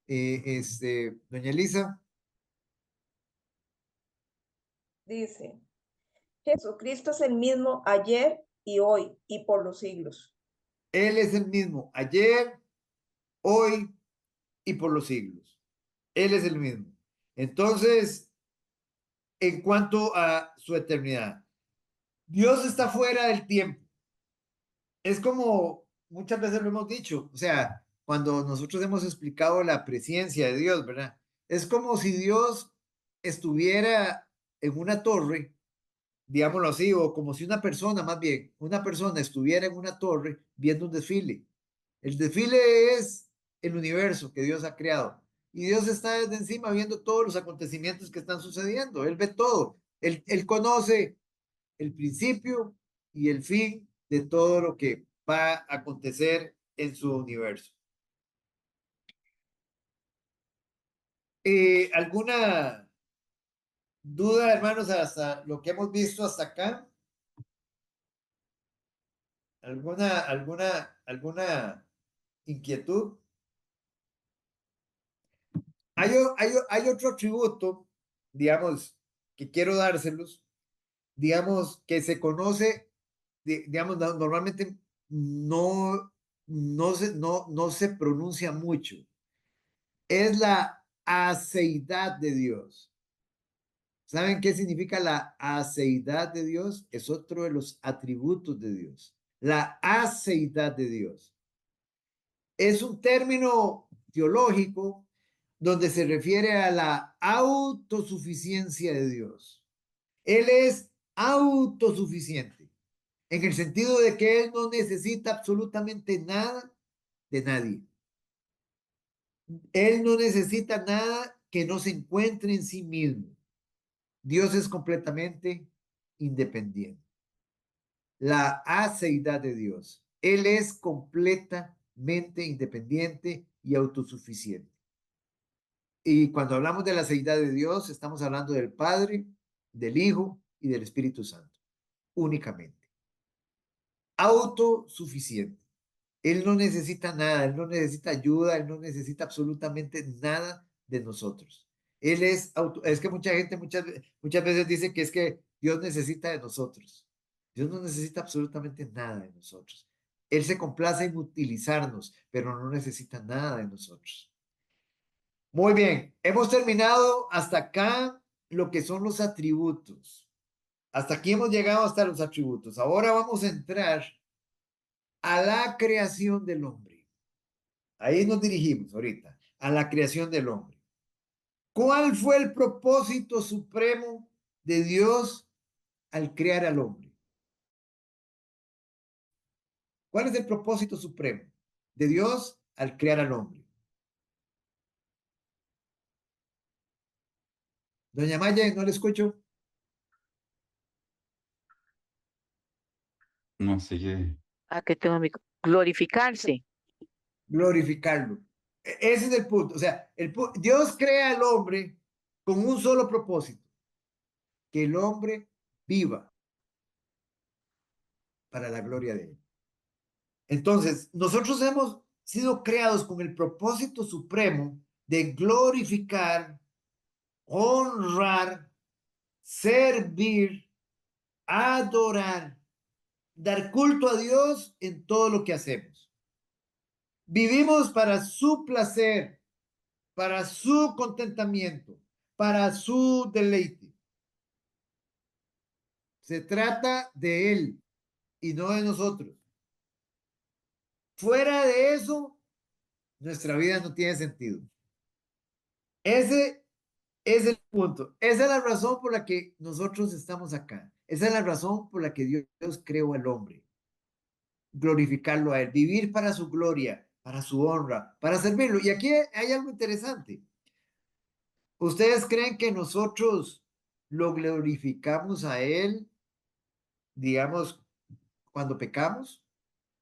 Doña Elisa. Dice, Jesucristo es el mismo ayer y hoy y por los siglos. Él es el mismo ayer, hoy y por los siglos. Él es el mismo. Entonces, en cuanto a su eternidad, Dios está fuera del tiempo. Es como muchas veces lo hemos dicho, o sea, cuando nosotros hemos explicado la presencia de Dios, ¿verdad? Es como si Dios estuviera en una torre, digámoslo así, o como si una persona, más bien, una persona estuviera en una torre viendo un desfile. El desfile es el universo que Dios ha creado. Y Dios está desde encima viendo todos los acontecimientos que están sucediendo. Él ve todo. Él conoce el principio y el fin de todo lo que va a acontecer en su universo. ¿Alguna duda, hermanos, hasta lo que hemos visto hasta acá? ¿Alguna inquietud? Hay otro atributo, digamos, que quiero dárselos, digamos, que se conoce, digamos, normalmente no se pronuncia mucho. Es la aceidad de Dios. ¿Saben qué significa la aceidad de Dios? Es otro de los atributos de Dios. La aceidad de Dios. Es un término teológico donde se refiere a la autosuficiencia de Dios. Él es autosuficiente, en el sentido de que Él no necesita absolutamente nada de nadie. Él no necesita nada que no se encuentre en sí mismo. Dios es completamente independiente. La aceidad de Dios. Él es completamente independiente y autosuficiente. Y cuando hablamos de la aceidad de Dios, estamos hablando del Padre, del Hijo y del Espíritu Santo. Únicamente. Autosuficiente. Él no necesita nada, Él no necesita ayuda, Él no necesita absolutamente nada de nosotros. Él es que mucha gente muchas veces dice que es que Dios necesita de nosotros. Dios no necesita absolutamente nada de nosotros. Él se complace en utilizarnos, pero no necesita nada de nosotros. Muy bien, hemos terminado hasta acá lo que son los atributos. Hasta aquí hemos llegado hasta los atributos. Ahora vamos a entrar a la creación del hombre. Ahí nos dirigimos ahorita, a la creación del hombre. ¿Cuál fue el propósito supremo de Dios al crear al hombre? ¿Cuál es el propósito supremo de Dios al crear al hombre? Doña Maya, no le escucho. No, sigue. Ah, que tengo mi glorificarse. Glorificarlo. Ese es el punto. O sea, Dios crea al hombre con un solo propósito, que el hombre viva para la gloria de él. Entonces, nosotros hemos sido creados con el propósito supremo de glorificar, honrar, servir, adorar, dar culto a Dios en todo lo que hacemos. Vivimos para su placer, para su contentamiento, para su deleite. Se trata de Él y no de nosotros. Fuera de eso, nuestra vida no tiene sentido. Ese es el punto. Esa es la razón por la que nosotros estamos acá. Esa es la razón por la que Dios creó al hombre. Glorificarlo a Él, vivir para su gloria, para su honra, para servirlo. Y aquí hay algo interesante. ¿Ustedes creen que nosotros lo glorificamos a Él, digamos, cuando pecamos?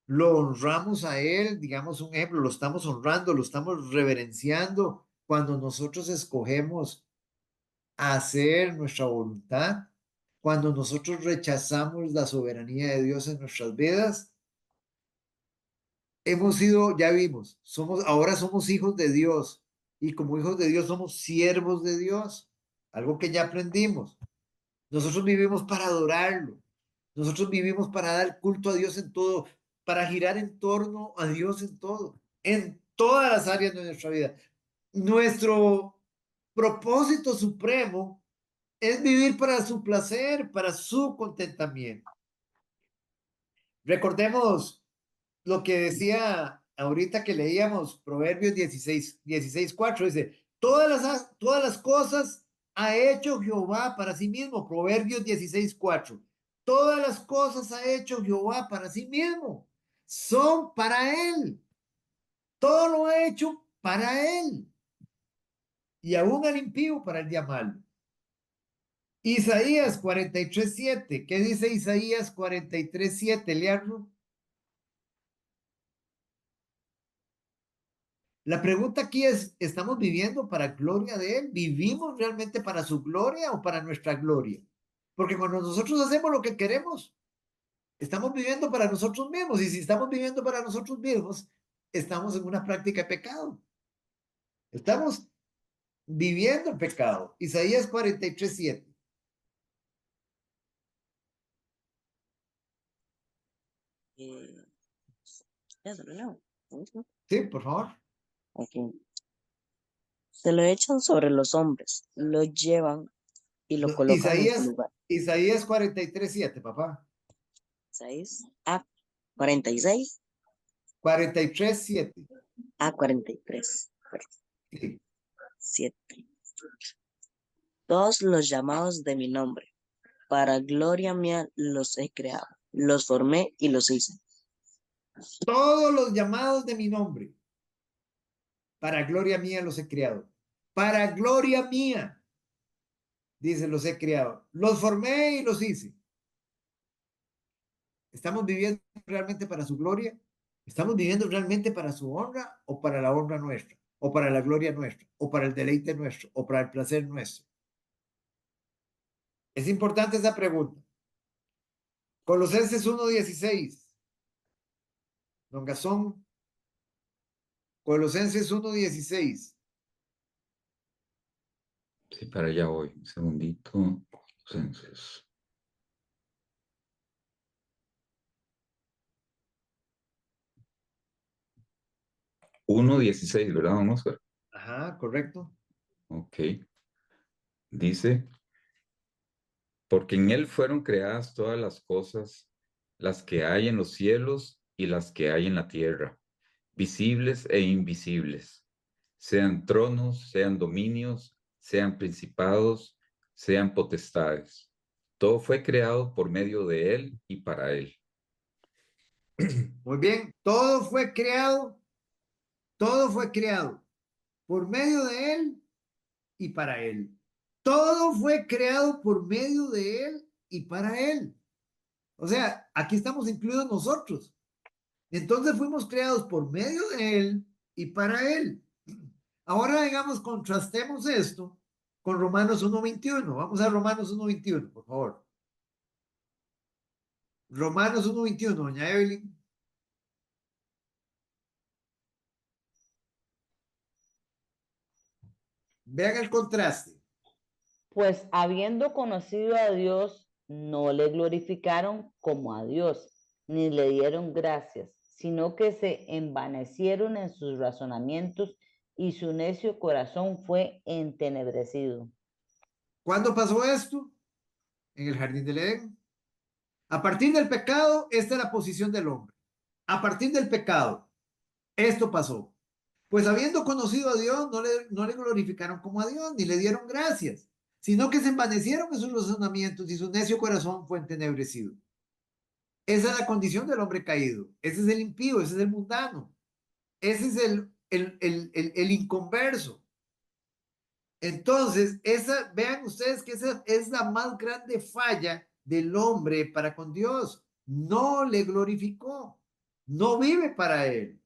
¿Lo honramos a Él? Digamos un ejemplo, lo estamos honrando, lo estamos reverenciando cuando nosotros escogemos hacer nuestra voluntad, cuando nosotros rechazamos la soberanía de Dios en nuestras vidas. Hemos sido, ya vimos, ahora somos hijos de Dios y como hijos de Dios somos siervos de Dios, algo que ya aprendimos. Nosotros vivimos para adorarlo, nosotros vivimos para dar culto a Dios en todo, para girar en torno a Dios en todas las áreas de nuestra vida. Nuestro propósito supremo es vivir para su placer, para su contentamiento. Recordemos lo que decía ahorita que leíamos, Proverbios 16:4, dice, todas las cosas ha hecho Jehová para sí mismo. Proverbios 16:4. Todas las cosas ha hecho Jehová para sí mismo. Son para él. Todo lo ha hecho para él. Y aún al impío para el día malo. Isaías 43:7. ¿Qué dice Isaías 43:7, Leandro? La pregunta aquí es, ¿estamos viviendo para gloria de Él? ¿Vivimos realmente para su gloria o para nuestra gloria? Porque cuando nosotros hacemos lo que queremos, estamos viviendo para nosotros mismos. Y si estamos viviendo para nosotros mismos, estamos en una práctica de pecado. Estamos viviendo el pecado. Isaías 43:7. Ya se lo leo. Sí, por favor. Ok. Se lo echan sobre los hombres, lo llevan y lo colocan en su lugar. Isaías 43:7, papá. 6 a 46 43:7. a 43. Sí. 7. Todos los llamados de mi nombre, para gloria mía los he creado, los formé y los hice. Todos los llamados de mi nombre, para gloria mía los he creado. Para gloria mía, dice, los he creado. Los formé y los hice. ¿Estamos viviendo realmente para su gloria? ¿Estamos viviendo realmente para su honra o para la honra nuestra? ¿O para la gloria nuestra? ¿O para el deleite nuestro? ¿O para el placer nuestro? Es importante esa pregunta. Colosenses 1:16. Don Gazón. Colosenses 1:16. Sí, para allá voy. Un segundito. Entonces, 1:16, ¿verdad, don Oscar? Ajá, correcto. Ok. Dice, porque en él fueron creadas todas las cosas, las que hay en los cielos y las que hay en la tierra, visibles e invisibles, sean tronos, sean dominios, sean principados, sean potestades. Todo fue creado por medio de él y para él. Muy bien, todo fue creado por medio de él y para él. Todo fue creado por medio de él y para él. O sea, aquí estamos incluidos nosotros. Entonces fuimos creados por medio de él y para él. Ahora, digamos, contrastemos esto con Romanos 1:21. Vamos a Romanos 1:21, por favor. Romanos 1:21, doña Evelyn. Vean el contraste. Pues habiendo conocido a Dios, no le glorificaron como a Dios, ni le dieron gracias, sino que se envanecieron en sus razonamientos y su necio corazón fue entenebrecido. ¿Cuándo pasó esto? En el jardín del Edén. A partir del pecado, esta es la posición del hombre. A partir del pecado, esto pasó. Pues habiendo conocido a Dios, no le glorificaron como a Dios, ni le dieron gracias, sino que se envanecieron en sus razonamientos y su necio corazón fue entenebrecido. Esa es la condición del hombre caído. Ese es el impío, ese es el mundano. Ese es el inconverso. Entonces, vean ustedes que esa es la más grande falla del hombre para con Dios. No le glorificó, no vive para él.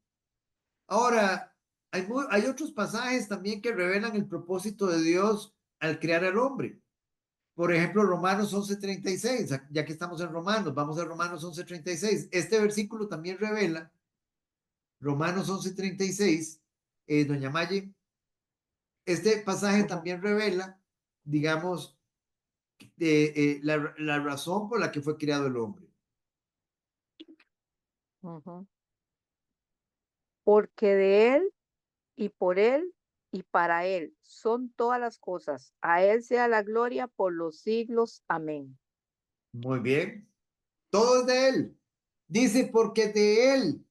Ahora, hay otros pasajes también que revelan el propósito de Dios al crear al hombre. Por ejemplo, Romanos 11:36, ya que estamos en Romanos, vamos a Romanos 11:36. Este versículo también revela, Romanos 11:36, doña Maye, este pasaje también revela, digamos, la razón por la que fue creado el hombre. Ujú. Porque de él y por él y para él son todas las cosas. A él sea la gloria por los siglos. Amén. Muy bien. Todo es de él. Dice, porque de él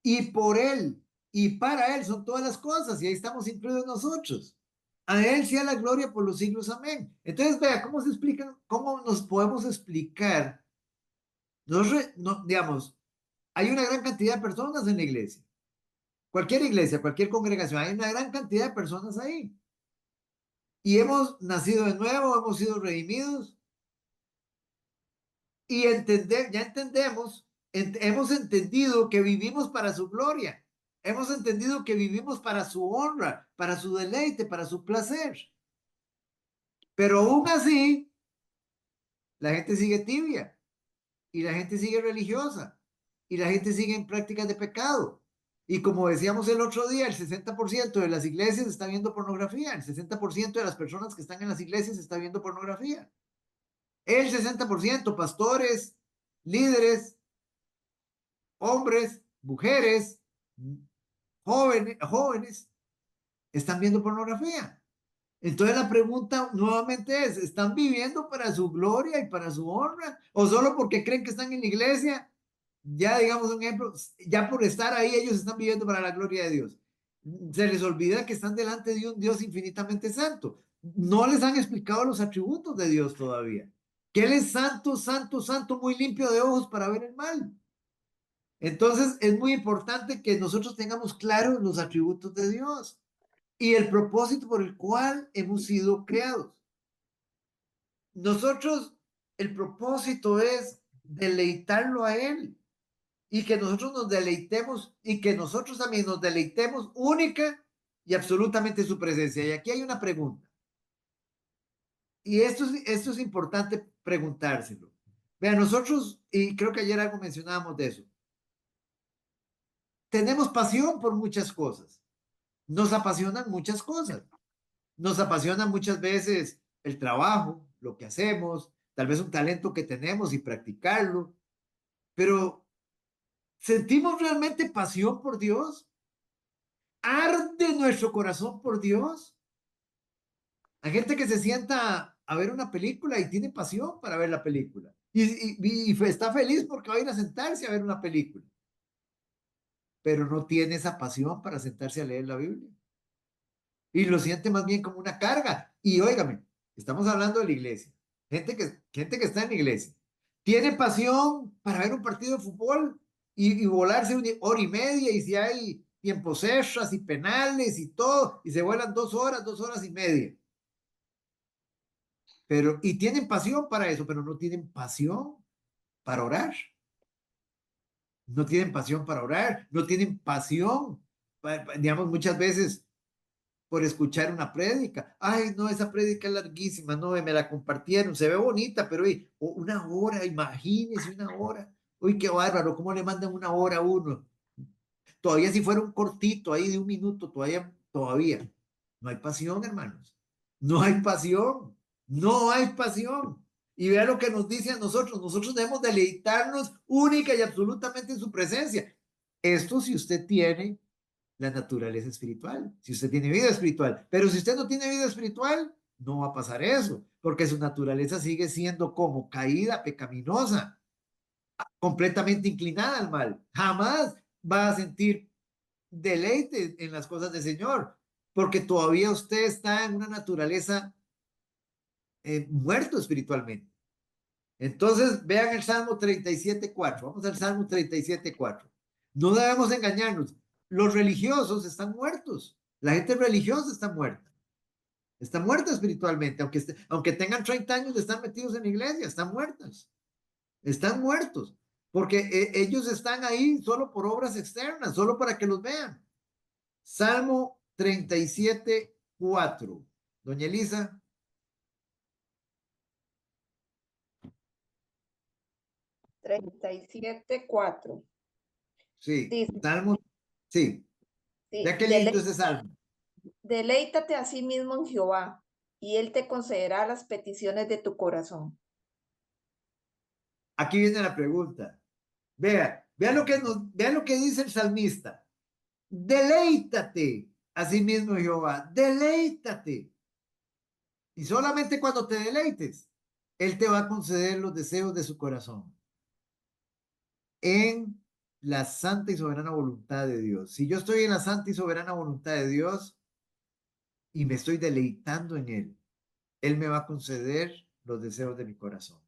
y por él y para él son todas las cosas, y ahí estamos incluidos nosotros. A él sea la gloria por los siglos. Amén. Entonces, vea, ¿cómo se explican? ¿Cómo nos podemos explicar? Digamos, hay una gran cantidad de personas en la iglesia, cualquier congregación, hay una gran cantidad de personas ahí. Y hemos nacido de nuevo, hemos sido redimidos y ya entendemos, hemos entendido que vivimos para su gloria. Hemos entendido que vivimos para su honra, para su deleite, para su placer. Pero aún así, la gente sigue tibia y la gente sigue religiosa y la gente sigue en prácticas de pecado. Y como decíamos el otro día, el 60% de las iglesias está viendo pornografía, el 60% de las personas que están en las iglesias está viendo pornografía. El 60%, pastores, líderes, hombres, mujeres, jóvenes, están viendo pornografía. Entonces la pregunta nuevamente es, ¿están viviendo para su gloria y para su honra? ¿O solo porque creen que están en la iglesia? Ya digamos un ejemplo, ya por estar ahí ellos están viviendo para la gloria de Dios. Se les olvida que están delante de un Dios infinitamente santo. No les han explicado los atributos de Dios todavía. Que Él es santo, santo, santo, muy limpio de ojos para ver el mal. Entonces es muy importante que nosotros tengamos claros los atributos de Dios y el propósito por el cual hemos sido creados. Nosotros, el propósito es deleitarlo a Él y que nosotros nos deleitemos y que nosotros también nos deleitemos única y absolutamente en su presencia. Y aquí hay una pregunta. Y esto es importante preguntárselo. Vean, nosotros, y creo que ayer algo mencionábamos de eso, tenemos pasión por muchas cosas. Nos apasionan muchas cosas. Nos apasiona muchas veces el trabajo, lo que hacemos, tal vez un talento que tenemos y practicarlo, pero ¿sentimos realmente pasión por Dios? ¿Arde nuestro corazón por Dios? Hay gente que se sienta a ver una película y tiene pasión para ver la película y está feliz porque va a ir a sentarse a ver una película, pero no tiene esa pasión para sentarse a leer la Biblia y lo siente más bien como una carga. Y óigame, estamos hablando de la iglesia, gente que está en la iglesia, tiene pasión para ver un partido de fútbol y volarse una hora y media, y si hay tiempos extras y penales y todo, y se vuelan 2 horas y media. Pero, y tienen pasión para eso, pero no tienen pasión para orar. No tienen pasión para orar, no tienen pasión, digamos, muchas veces por escuchar una prédica. Ay, no, esa prédica es larguísima, no, me la compartieron, se ve bonita, pero uy, una hora, imagínese una hora. Uy, qué bárbaro, ¿cómo le mandan una hora a uno? Todavía si fuera un cortito ahí de 1 minuto, todavía. No hay pasión, hermanos. No hay pasión. No hay pasión. Y vea lo que nos dice a nosotros. Nosotros debemos deleitarnos única y absolutamente en su presencia. Esto si usted tiene la naturaleza espiritual, si usted tiene vida espiritual. Pero si usted no tiene vida espiritual, no va a pasar eso, porque su naturaleza sigue siendo como caída, pecaminosa, completamente inclinada al mal. Jamás va a sentir deleite en las cosas del Señor, porque todavía usted está en una naturaleza muerto espiritualmente. Entonces, vean el Salmo 37:4. Vamos al Salmo 37:4. No debemos engañarnos. Los religiosos están muertos. La gente religiosa está muerta. Está muerta espiritualmente, aunque tengan 30 años de estar metidos en la iglesia, están muertas, están muertos, porque ellos están ahí solo por obras externas, solo para que los vean. Salmo 37:4. Doña Elisa. 37:4. Sí, Dice, Salmo, sí. Ya sí, qué lindo ese salmo. deleítate a sí mismo en Jehová, y él te concederá las peticiones de tu corazón. Aquí viene la pregunta. Vea lo que dice el salmista. Deleítate a sí mismo, Jehová, deleítate. Y solamente cuando te deleites, Él te va a conceder los deseos de su corazón en la santa y soberana voluntad de Dios. Si yo estoy en la santa y soberana voluntad de Dios y me estoy deleitando en Él, Él me va a conceder los deseos de mi corazón.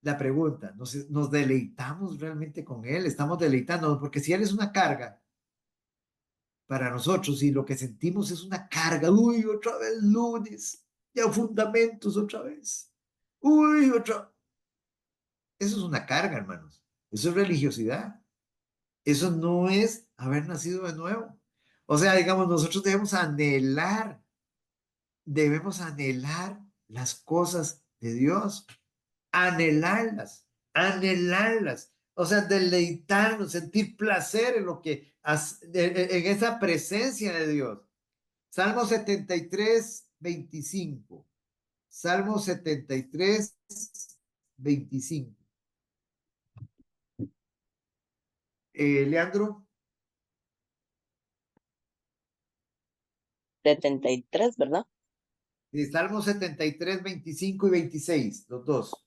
La pregunta, ¿nos deleitamos realmente con Él? Estamos deleitándonos, porque si Él es una carga para nosotros y lo que sentimos es una carga, uy, otra vez lunes, ya fundamentos otra vez, uy, otra. Eso es una carga, hermanos. Eso es religiosidad. Eso no es haber nacido de nuevo. O sea, digamos, nosotros debemos anhelar las cosas de Dios, anhelarlas, anhelarlas. O sea, deleitarnos, sentir placer en lo que, en esa presencia de Dios. Salmo 73:25. Salmo 73:25. Leandro. 73, ¿verdad? Salmo 73:25 y 26, los dos.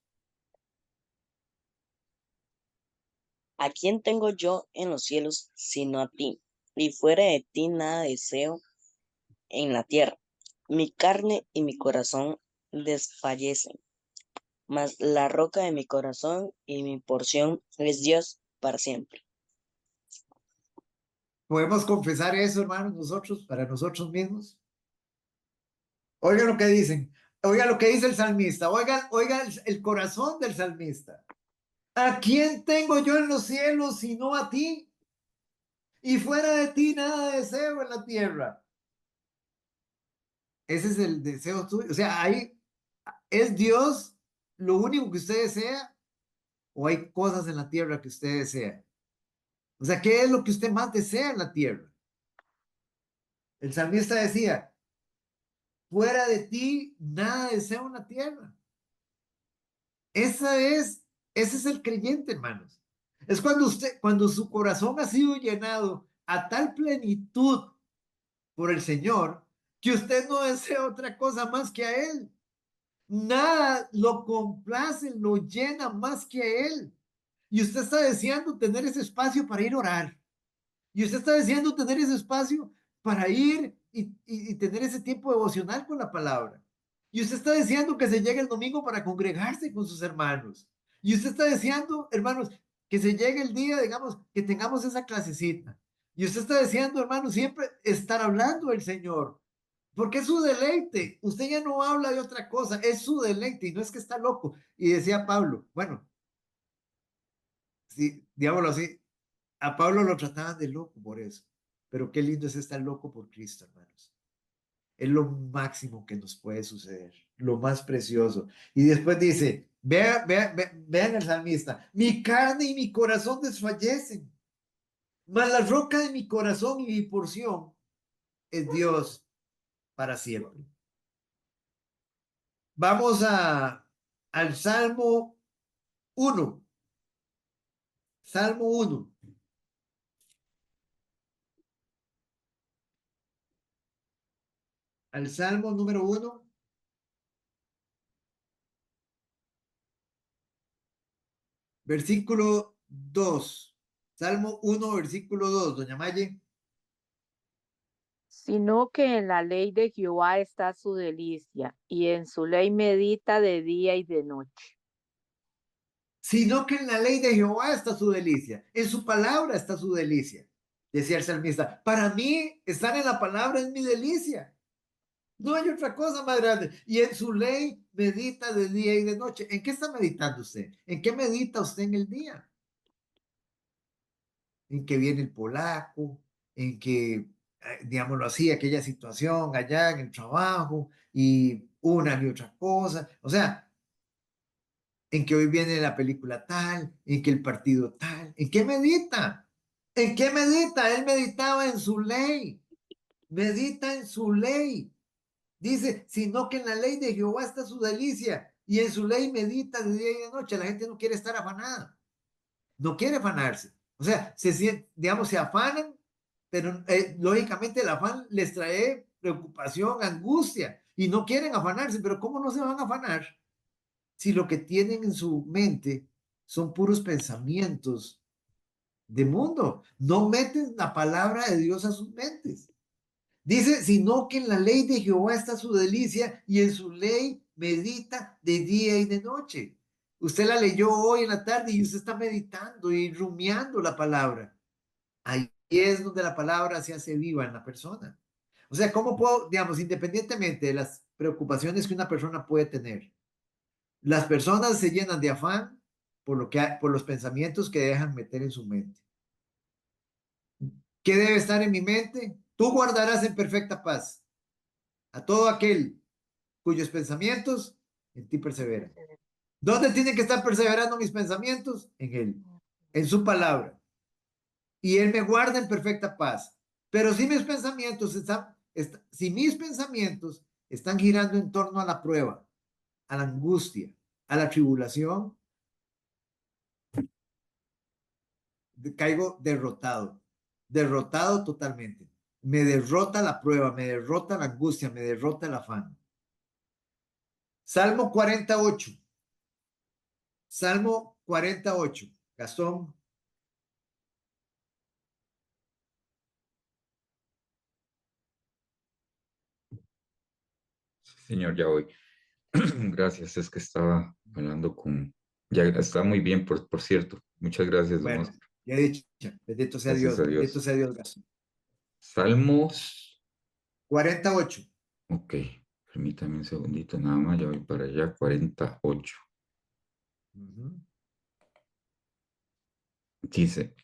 ¿A quién tengo yo en los cielos sino a ti? Y fuera de ti nada deseo en la tierra. Mi carne y mi corazón desfallecen, mas la roca de mi corazón y mi porción es Dios para siempre. ¿Podemos confesar eso, hermanos, nosotros, para nosotros mismos? Oigan lo que dicen, oigan lo que dice el salmista, oigan el corazón del salmista. ¿A quién tengo yo en los cielos sino a ti? Y fuera de ti nada deseo en la tierra. Ese es el deseo tuyo. O sea, ahí es Dios lo único que usted desea, o hay cosas en la tierra que usted desea. O sea, ¿qué es lo que usted más desea en la tierra? El salmista decía, fuera de ti nada deseo en la tierra. Ese es el creyente, hermanos. Es cuando su corazón ha sido llenado a tal plenitud por el Señor, que usted no desea otra cosa más que a Él. Nada lo complace, lo llena más que a Él. Y usted está deseando tener ese espacio para ir a orar. Y usted está deseando tener ese espacio para ir y tener ese tiempo devocional con la palabra. Y usted está deseando que se llegue el domingo para congregarse con sus hermanos. Y usted está deseando, hermanos, que se llegue el día, digamos, que tengamos esa clasecita. Y usted está deseando, hermanos, siempre estar hablando del Señor. Porque es su deleite. Usted ya no habla de otra cosa, es su deleite y no es que está loco. Y decía Pablo, bueno, sí, digámoslo así, a Pablo lo trataban de loco por eso, pero qué lindo es estar loco por Cristo, hermanos. Es lo máximo que nos puede suceder, lo más precioso. Y después dice, vean el salmista, mi carne y mi corazón desfallecen, mas la roca de mi corazón y mi porción es Dios para siempre. Vamos al Salmo 1. Salmo 1. Al Salmo número 1. Versículo 2. Salmo 1, versículo 2. Doña Maye. Sino que en la ley de Jehová está su delicia, y en su ley medita de día y de noche. Sino que en la ley de Jehová está su delicia. En su palabra está su delicia. Decía el salmista, para mí estar en la palabra es mi delicia. No hay otra cosa más grande. Y en su ley medita de día y de noche. ¿En qué está meditando usted? ¿En qué medita usted en el día? En que viene el polaco, en que, digámoslo así, aquella situación allá en el trabajo y una y otra cosa. O sea, en que hoy viene la película tal, en que el partido tal. ¿En qué medita? ¿En qué medita? Él meditaba en su ley. Medita en su ley. Dice, sino que en la ley de Jehová está su delicia y en su ley medita de día y de noche. La gente no quiere estar afanada, no quiere afanarse. O sea, digamos, se afanan, pero lógicamente el afán les trae preocupación, angustia y no quieren afanarse. Pero ¿cómo no se van a afanar si lo que tienen en su mente son puros pensamientos de mundo? No meten la palabra de Dios a sus mentes. Dice, sino que en la ley de Jehová está su delicia y en su ley medita de día y de noche. Usted la leyó hoy en la tarde y usted está meditando y rumiando la palabra. Ahí es donde la palabra se hace viva en la persona. O sea, ¿cómo puedo, digamos, independientemente de las preocupaciones que una persona puede tener, las personas se llenan de afán por los pensamientos que dejan meter en su mente? ¿Qué debe estar en mi mente? Tú guardarás en perfecta paz a todo aquel cuyos pensamientos en ti perseveran. ¿Dónde tienen que estar perseverando mis pensamientos? En Él, en su palabra. Y Él me guarda en perfecta paz. Pero si mis pensamientos están girando en torno a la prueba, a la angustia, a la tribulación, caigo derrotado, derrotado totalmente. Me derrota la prueba, me derrota la angustia, me derrota el afán. Salmo 48. Salmo 48. Gastón. Señor, ya voy. Gracias, es que estaba hablando con... Ya está muy bien, por cierto. Muchas gracias, don Bueno, Oscar. ya he dicho, Gracias a bendito Dios. sea Dios, Gastón. Salmos, 48. ok, permítame un segundito nada más, ya voy para allá, 48. Ujú. Dice,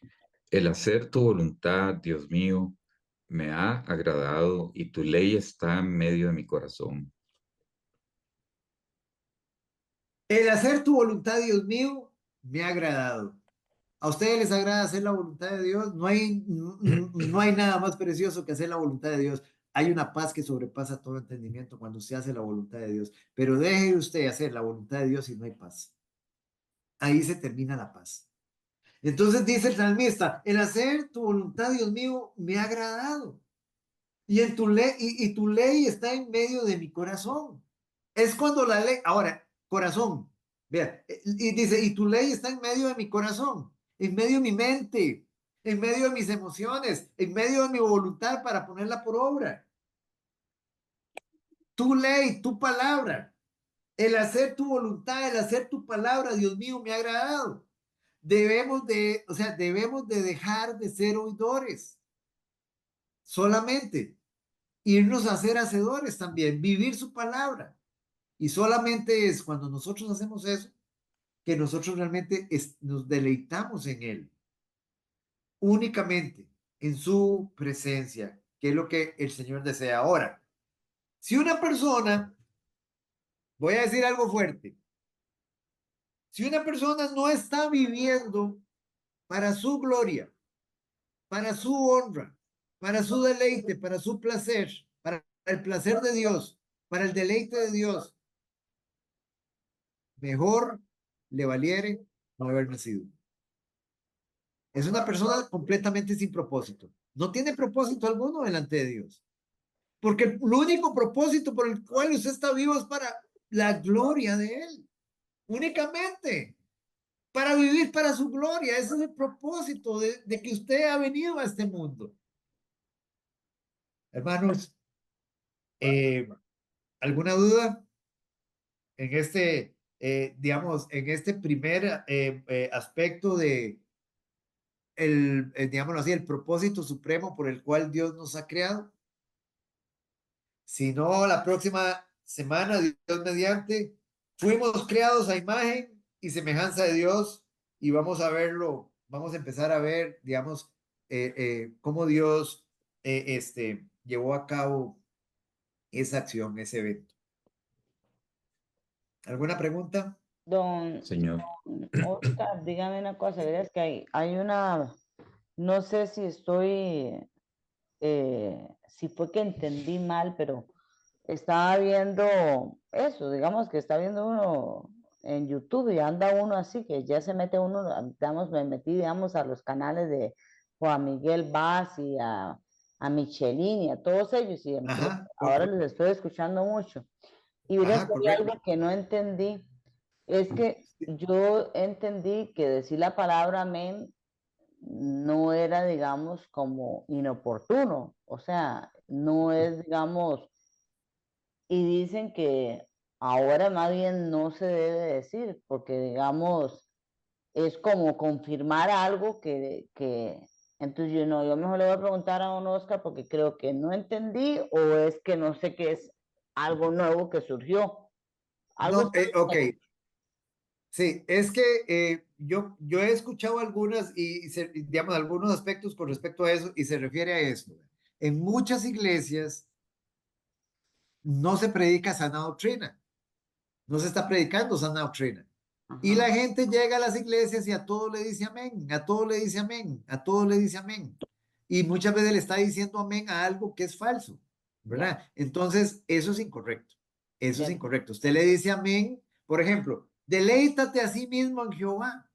el hacer tu voluntad, Dios mío, me ha agradado y tu ley está en medio de mi corazón. El hacer tu voluntad, Dios mío, me ha agradado. ¿A ustedes les agrada hacer la voluntad de Dios? No hay nada más precioso que hacer la voluntad de Dios. Hay una paz que sobrepasa todo entendimiento cuando se hace la voluntad de Dios. Pero deje usted hacer la voluntad de Dios y no hay paz. Ahí se termina la paz. Entonces dice el salmista, el hacer tu voluntad, Dios mío, me ha agradado. Y en tu ley, y tu ley está en medio de mi corazón. Es cuando la ley, ahora, corazón, vea, y dice, y tu ley está en medio de mi corazón, en medio de mi mente, en medio de mis emociones, en medio de mi voluntad para ponerla por obra. Tu ley, tu palabra, el hacer tu voluntad, el hacer tu palabra, Dios mío, me ha agradado. Debemos de dejar de ser oidores solamente, irnos a ser hacedores también, vivir su palabra. Y solamente es cuando nosotros hacemos eso que nosotros realmente nos deleitamos en Él, únicamente en su presencia, que es lo que el Señor desea. Ahora, si una persona, voy a decir algo fuerte, si una persona no está viviendo para su gloria, para su honra, para su deleite, para su placer, para el placer de Dios, para el deleite de Dios, mejor le valiere no haber nacido. Es una persona completamente sin propósito. No tiene propósito alguno delante de Dios. Porque el único propósito por el cual usted está vivo es para la gloria de Él. Únicamente. Para vivir para su gloria. Ese es el propósito de que usted ha venido a este mundo. Hermanos, ¿alguna duda en este, digamos, en este primer aspecto de digámoslo así, el propósito supremo por el cual Dios nos ha creado? Si no, la próxima semana, Dios mediante, fuimos creados a imagen y semejanza de Dios y vamos a verlo, vamos a empezar a ver, digamos, cómo Dios llevó a cabo esa acción, ese evento. ¿Alguna pregunta? Don Señor. Oscar, dígame una cosa, verás que hay una, no sé si estoy, si fue que entendí mal, pero estaba viendo eso, digamos que está viendo uno en YouTube y anda uno así, que ya se mete uno, digamos, me metí, digamos, a los canales de Juan Miguel Vaz y a Michelin y a todos ellos, y Ajá, ahora les estoy escuchando mucho. Y verás ajá, que hay correcto. algo que no entendí, es que yo entendí que decir la palabra amén no era, digamos, como inoportuno, o sea, no es, digamos, y dicen que ahora más bien no se debe decir, porque, digamos, es como confirmar algo entonces yo no, yo mejor le voy a preguntar a don Oscar porque creo que no entendí o es que no sé qué es algo nuevo que surgió. Algo No, está ok. Sí, es que yo he escuchado algunas digamos, algunos aspectos con respecto a eso y se refiere a esto. En muchas iglesias no se predica sana doctrina, no se está predicando sana doctrina. Y Ajá. la gente llega a las iglesias y a todo le dice amén, a todo le dice amén, a todo le dice amén. Y muchas veces le está diciendo amén a algo que es falso, Ya, ¿verdad? Entonces, eso es incorrecto. Eso es ya, incorrecto. Usted le dice amén, por ejemplo, deleítate a sí mismo en Jehová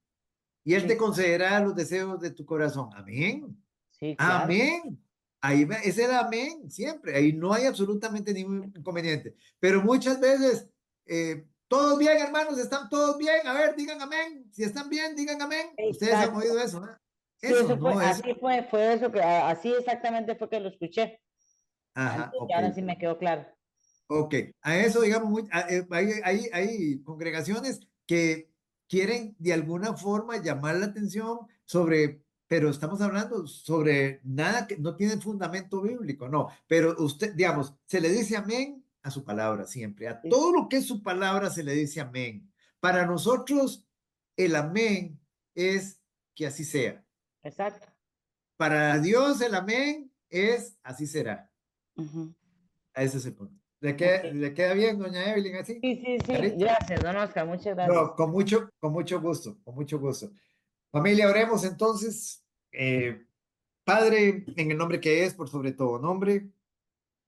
y Él te sí, concederá los deseos de tu corazón. Amén. sí, claro. Amén. Es el amén, siempre. Ahí no hay absolutamente ningún inconveniente. Pero muchas veces, todos bien, hermanos, están todos bien. A ver, digan amén. Si están bien, digan amén. Ustedes han Exacto. oído eso, ¿eh? Sí, Eso eso fue, no es. así fue eso que, así exactamente fue que lo escuché. Ajá, Entonces, ok. ahora sí me quedó claro. Ok, a eso, digamos, hay congregaciones que quieren de alguna forma llamar la atención sobre, pero estamos hablando sobre nada que no tiene fundamento bíblico, no, pero usted, digamos, se le dice amén a su palabra siempre, a Sí, todo lo que es su palabra se le dice amén. Para nosotros, el amén es que así sea. exacto. Para Dios, el amén es así será. Ujú. Ese es el punto. Ok. Le queda bien, doña Evelyn, así? Sí, sí, sí. ¿Clarito? Gracias, don Oscar. Muchas gracias. No, con mucho gusto, con mucho gusto. Familia, oremos entonces. Padre, en el nombre que es, por sobre todo nombre,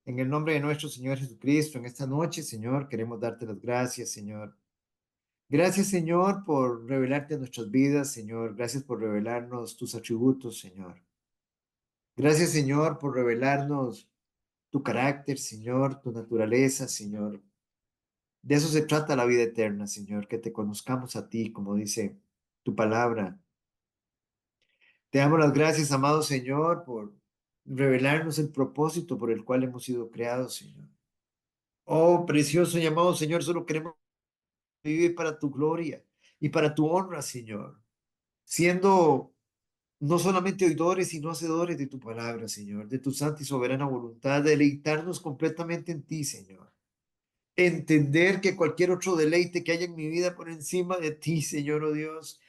en el nombre de nuestro Señor Jesucristo, en esta noche, Señor, queremos darte las gracias, Señor. Gracias, Señor, por revelarte a nuestras vidas, Señor. Gracias por revelarnos tus atributos, Señor. Gracias, Señor, por revelarnos tu carácter, Señor, tu naturaleza, Señor. De eso se trata la vida eterna, Señor, que te conozcamos a ti, como dice tu palabra. Te damos las gracias, amado Señor, por revelarnos el propósito por el cual hemos sido creados, Señor. Oh, precioso y amado Señor, solo queremos vivir para tu gloria y para tu honra, Señor, siendo no solamente oidores, sino hacedores de tu palabra, Señor, de tu santa y soberana voluntad, deleitarnos completamente en ti, Señor. Entender que cualquier otro deleite que haya en mi vida por encima de ti, Señor, oh Dios,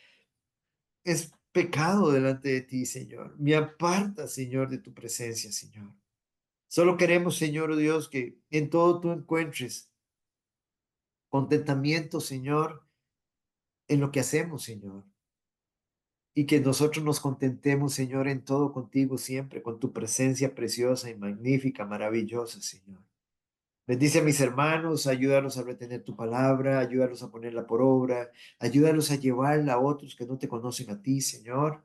es pecado delante de ti, Señor. Me aparta, Señor, de tu presencia, Señor. Solo queremos, Señor, oh Dios, que en todo tú encuentres contentamiento, Señor, en lo que hacemos, Señor. Y que nosotros nos contentemos, Señor, en todo contigo siempre, con tu presencia preciosa y magnífica, maravillosa, Señor. Bendice a mis hermanos, ayúdalos a retener tu palabra, ayúdalos a ponerla por obra, ayúdalos a llevarla a otros que no te conocen a ti, Señor.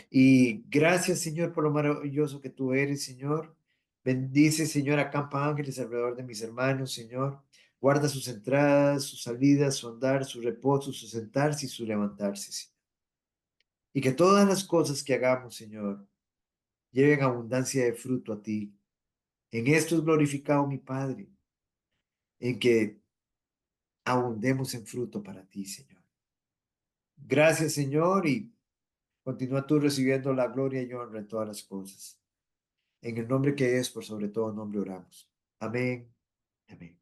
Y gracias, Señor, por lo maravilloso que tú eres, Señor. Bendice, Señor, acampa ángeles alrededor de mis hermanos, Señor. Guarda sus entradas, sus salidas, su andar, su reposo, su sentarse y su levantarse, Señor. Y que todas las cosas que hagamos, Señor, lleven abundancia de fruto a ti. En esto es glorificado mi Padre, en que abundemos en fruto para ti, Señor. Gracias, Señor, y continúa tú recibiendo la gloria y honra en todas las cosas. En el nombre que es, por sobre todo nombre oramos. Amén. Amén.